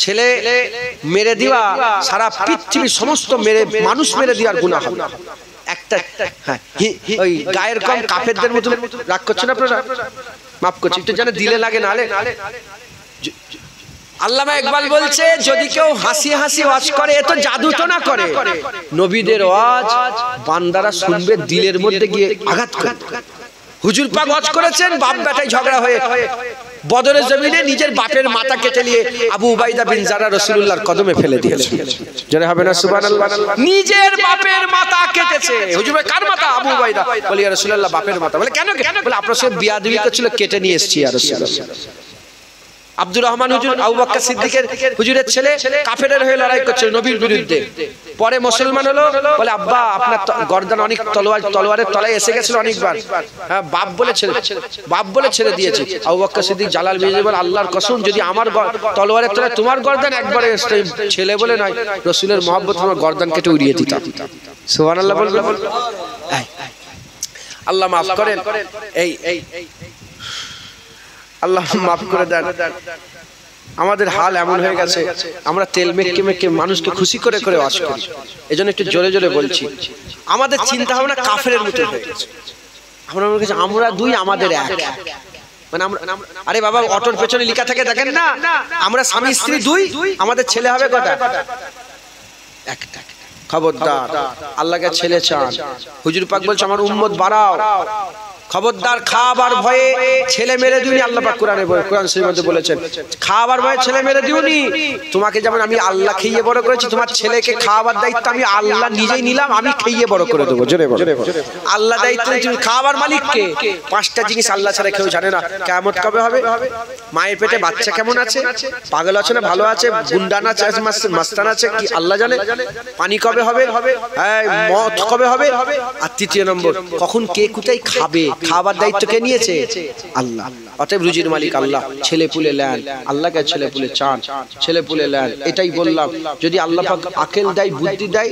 ছেলে মেরে দেওয়া সারা পৃথিবীর সমস্ত মানুষ মেরে দেওয়ার গুনাহ হবে। একটা ওই গায়ের কম কাফেরদের মতো রাগ করছেন আপনারা, মাফ করছি, একটু যেন দিলে লাগে, নালে আল্লামা ইকবাল বলছে যদি কেউ হাসি হাসি ওয়াজ করে, এ তো জাদু তো না করে, নবীদের ওয়াজ বান্দারা শুনবে, দিলের মধ্যে গিয়ে আঘাত করবে। হুজুর পাক ওয়াজ করেছেন, বাপ বেটায় ঝগড়া হয়ে বদরের জমিনে নিজের বাপের মাথা কেটে নিয়ে আবু উবাইদা বিন জারা রাসূলুল্লাহর কদমে ফেলে দিয়েছে। যারা হবে না সুবহানাল্লাহ, নিজের বাপের মাথা কেটেছে। হুজুর ভাই কার মাথা? আবু উবাইদা। বলি ইয়া রাসূলুল্লাহ বাপের মাথা। বলে কেন? বলে আপনার সাথে বিয়াদবি করছিল, কেটে নিয়ে এসেছি ইয়া রাসূলুল্লাহ। আব্দুর রহমান হুজুর, আবু বকর সিদ্দিকের হুজুরের ছেলে, কাফেরের হয়ে লড়াই করছিল নবীর বিরুদ্ধে, পরে মুসলমান হলো। বলে আব্বা আপনার গর্দান অনেক তলোয়ারের তলায় এসে গেছিল অনেকবার, হ্যাঁ বাপ বলে ছেড়ে দিয়েছি। আবু বকর সিদ্দিক জালাল বিজয় বলে আল্লাহর কসম, যদি আমার তলোয়ারের তলায় তোমার গর্দান একবারে ছেলে বলে নয়, রাসূলের মহব্বত আমার গর্দান কেটে উড়িয়ে দিতাম। সুবহানাল্লাহ বলবেন। আল্লাহ মাফ করেন। এই আল্লাহ মাফ করে দেন। আমাদের হাল এমন হয়ে গেছে, আমরা তেল মেখে মেখে মানুষকে খুশি করে করে ওয়াজ করি। এজন্য একটু জোরে জোরে বলছি, আমাদের চিন্তা ভাবনা কাফেরের মতো হয়ে গেছে। আমরা দুই, আমাদের এক। মানে আমরা, আরে বাবা অটোর পেছনে লেখা থাকে দেখেন না, আমরা স্বামী স্ত্রী দুই, আমাদের ছেলে হবে কটা? একটা। খবরদার, আল্লাহকে ছেলে চান। হুজুর পাক বলছে আমার উম্মত বাড়াও। খবরদার, খাবার ভয়ে ছেলে মেরে দিওনি। আল্লাহ পাক কোরআন শরীফের মধ্যে বলেছেন, খাবার ভয়ে ছেলে মেরে দিওনি। তোমাকে যেমন আমি আল্লাহ খেয়ে বড় করেছি, তোমার ছেলেকে খাওয়াবার দায়িত্ব আমি আল্লাহ নিজেই নিলাম, আমি খেয়ে বড় করে দেবো। জোরে বলো, আল্লাহ দায়িত্ব তুমি খাবার মালিককে। 5টা জিনিস আল্লাহ ছাড়া কেউ জানে না। কিয়ামত কবে হবে, মায়ের পেটে বাচ্চা কেমন আছে, পাগল আছে না ভালো আছে, গুন্ডান আছে মাস্তান আছে, কি আল্লাহ জানে। পানি কবে হবে, মত কবে হবে। আর 3 নম্বর, কখন কে কোথায় খাবে, খাবার দায়িত্ব কে নিয়েছে? আল্লাহ। অতএব রুজির মালিক আল্লাহ। ছেলে পুলে নেন, আল্লাহকে ছেলে পুলে চান, ছেলে পুলে নেন। এটাই বললাম, যদি আল্লাহ পাক আকেল দেয়, বুদ্ধি দেয়,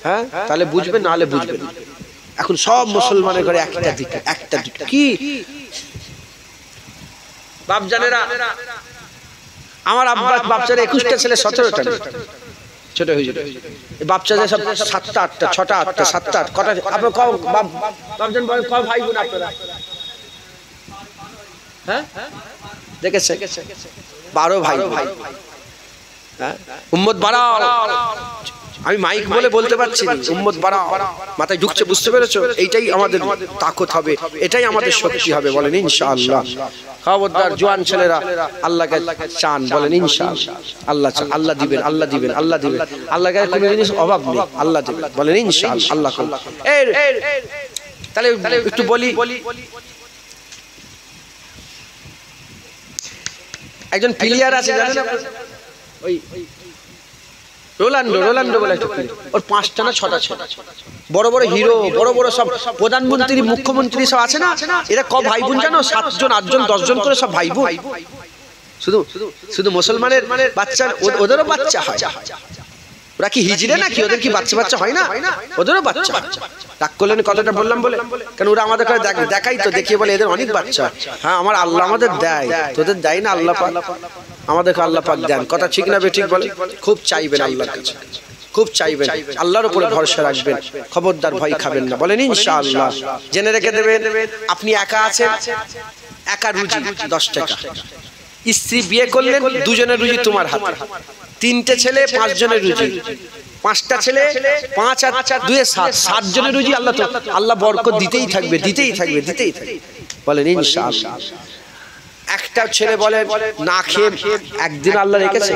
হ্যাঁ, তাহলে বুঝবেন, না হলে বুঝবেন। এখন সব মুসলমানের ঘরে একটা দিকে, একটা দিকে কি বাপজানেরা, আমার আব্বা বাপচারা 21টা ছেলে 17টা ছোট হয়ে যাবে। বাপচাদের সব 7টা 8টা 6টা 8টা 7টা 8 কটা আপনার বাপজান বলেন কয় ভাই বোন আপনারা? হ্যাঁ দেখেছে 12 ভাই। হ্যাঁ উম্মত বাড়াও। আমি মাইক বলে বলতে পারছি না, উম্মত বাড়াও মাথায় ঢুকছে, বুঝতে পেরেছো? এইটাই আমাদের তাকত হবে, এটাই আমাদের শক্তি হবে। বলেন ইনশাআল্লাহ। খবরদার জোয়ান ছেলেরা আল্লাহকে চান, বলেন ইনশাআল্লাহ। আল্লাহ চান, আল্লাহ দিবেন, আল্লাহ দিবেন, আল্লাহ দিবেন। আল্লাহকে কোনো জিনিস অভাব নেই, আল্লাহ দিবেন, বলেন ইনশাআল্লাহ। আল্লাহ তাহলে একটু বলি, একজন প্লেয়ার আছে জানেন, ওই রোনাল্ডো বলে একটা প্লেয়ার, ওর 5টা না 6টা ছেলে, বড় বড় হিরো, বড় বড় সব প্রধানমন্ত্রী, মুখ্যমন্ত্রী সব আছে না, এরা ক ভাই বোন জানো? 7 জন 8 জন 10 জন করে সব ভাই বোন। শুধু মুসলমানের বাচ্চা, ওদেরও বাচ্চা হয়। ওরা কি হিজড়ে নাকি? ওদের কি বাচ্চা বাচ্চা হয় না? ওদেরও বাচ্চা। রাগ করলেন কথাটা বললাম বলে? কেন ওরা আমাদের কাছে দেখাই তো, দেখিয়ে বলে এদের অনেক বাচ্চা। হ্যাঁ আমার আল্লাহ আমাদের দেয়, তোদের দেয় না আল্লাহ পাক? আমাদেরকে আল্লাহ পাক দেন। কথা ঠিক না বেঠিক বলে? খুব চাইবেন আল্লাহর কাছে, খুব চাইবেন, আল্লাহর উপরে ভরসা রাখবেন, খবরদার ভয় খাবেন না, বলেন ইনশাআল্লাহ। জেনে রেখে দেবেন, আপনি একা আছেন, একা রুজি 10 টাকা। স্ত্রী বিয়ে করলেন, 2 জনের রুজি তোমার হাতে। 3টে ছেলে 5 জনের রুজি, 5টা ছেলে 5 আর 2 7 জনের রুজি। আল্লাহ বরকত দিতেই থাকবে, দিতেই থাকবে, দিতেই থাকবে, বলেন ইনশাআল্লাহ। একটা ছেলে বলে না খেয়ে একদিন আল্লাহ রেখেছে,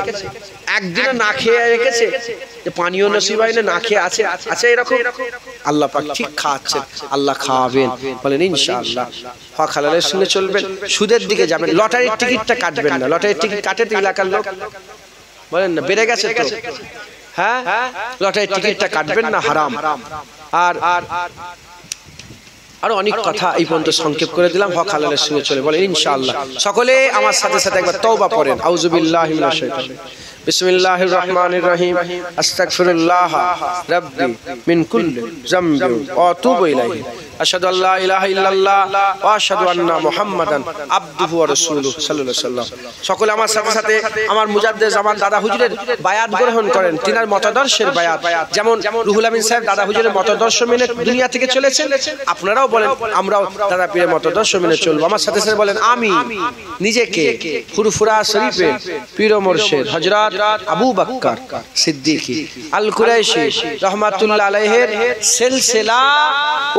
একদিনও না খেয়ে রেখেছে, যে পানিও নসিব হয় না, না খেয়ে আছে, আছে এরকম? আল্লাহ পাক ঠিক খাওয়াচ্ছেন, আল্লাহ খাওয়াবেন, বলেন ইনশাআল্লাহ। হক হালালের সঙ্গে চলবেন, সুদের দিকে যাবেন, লটারির টিকিটটা কাটবেন না। লটারির টিকিট কাটে তো এলাকার লোক, বলেন না বেড়ে গেছে তো? হ্যাঁ লটারির টিকিটটা কাটবেন না, হারাম। আর আরো অনেক কথা এই পর্যন্ত সংক্ষেপ করে দিলাম। হক হালালের সঙ্গে চলে, বলেন ইনশাআল্লাহ। সকলে আমার সাথে সাথে একবার তওবা পড়েন। আউযু বিল্লাহি মিনাশ শাইতানির রাজিম। বিসমিল্লাহির রহমানির রহিম। আস্তাগফিরুল্লাহ রাব্বি মিন কুল্লি যামবিন ওয়া আতুবু ইলাইহি। আশহাদু আল্লা ইলাহা ইল্লাল্লাহ ওয়া আশহাদু আন্না মুহাম্মাদান আবদুহু ওয়া রাসূলুহু সাল্লাল্লাহু আলাইহি ওয়াসাল্লাম। সকলে আমার সাথে সাথে আমার মুজাদ্দিদ জামান দাদা হুজুরের বায়াত গ্রহণ করেন, তিনার মতাদর্শের বায়াত। যেমন রুহুল আমিন সাহেব দাদা হুজুরের মতাদর্শ মেনে দুনিয়া থেকে চলেছেন, আপনারাও বলেন আমরাও দাদা পীরের মতাদর্শ মেনে চলবো। আমার সাথে সাথে বলেন আমি নিজেকে ফুরফুরা শরীফের পীর ও মুর্শিদ হযরত আবু বকর সিদ্দিকী আল কুরাইশি রাহমাতুল্লাহ আলাইহির সিলসিলা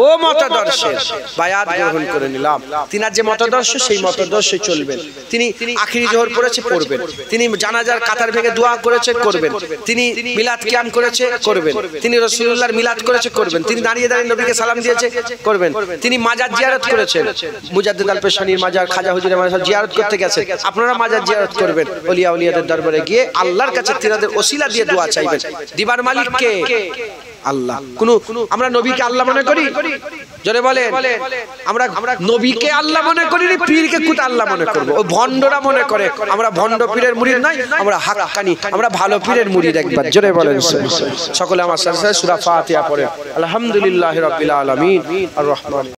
ও মতাদর্শের বায়াত গ্রহণ করে নিলাম। তিনার যে মতাদর্শ, সেই মতাদর্শে চলবেন। তিনি আখিরি জোহর পড়েছে, পড়বেন। তিনি জানাজার কাতার ভেঙে দোয়া করেছে, করবেন। তিনি মিলাদ কিয়াম করেছে, করবেন। তিনি রাসূলুল্লাহর মিলাদ করেছে, করবেন। তিনি দাঁড়িয়ে দাঁড়িয়ে নবীকে সালাম দিয়েছে, করবেন। তিনি মাজার জিয়ারত করেছেন, মুজাদ্দিদ আল পেশানির মাজার, খাজা হুজুরের মাজার জিয়ারত করতে গেছেন। আপনারা মাজার জিয়ারত করবেন, ওলিয়া উলিয়াদের দরবারে গিয়ে আল্লাহর কাছে তিনাদের ওসিলা দিয়ে দোয়া চাইবেন। দিবার মালিক কে? আল্লাহ। আমরা নবীকে আল্লাহ মনে করি? জোরে বলেন। আমরা নবীকে আল্লাহ মনে করি, পীরকে কুত আল্লাহ মনে করব? ও ভন্ডরা মনে করে আমরা ভন্ড পীরের মুরিদ নই, আমরা হাক্কানি, আমরা ভালো পীরের মুরিদ। একবার জোরে বলেন। সকলে আমার সাথে সূরা ফাতিহা পড়েন। আলহামদুলিল্লাহি রাব্বিল আলামিন আর রহমান।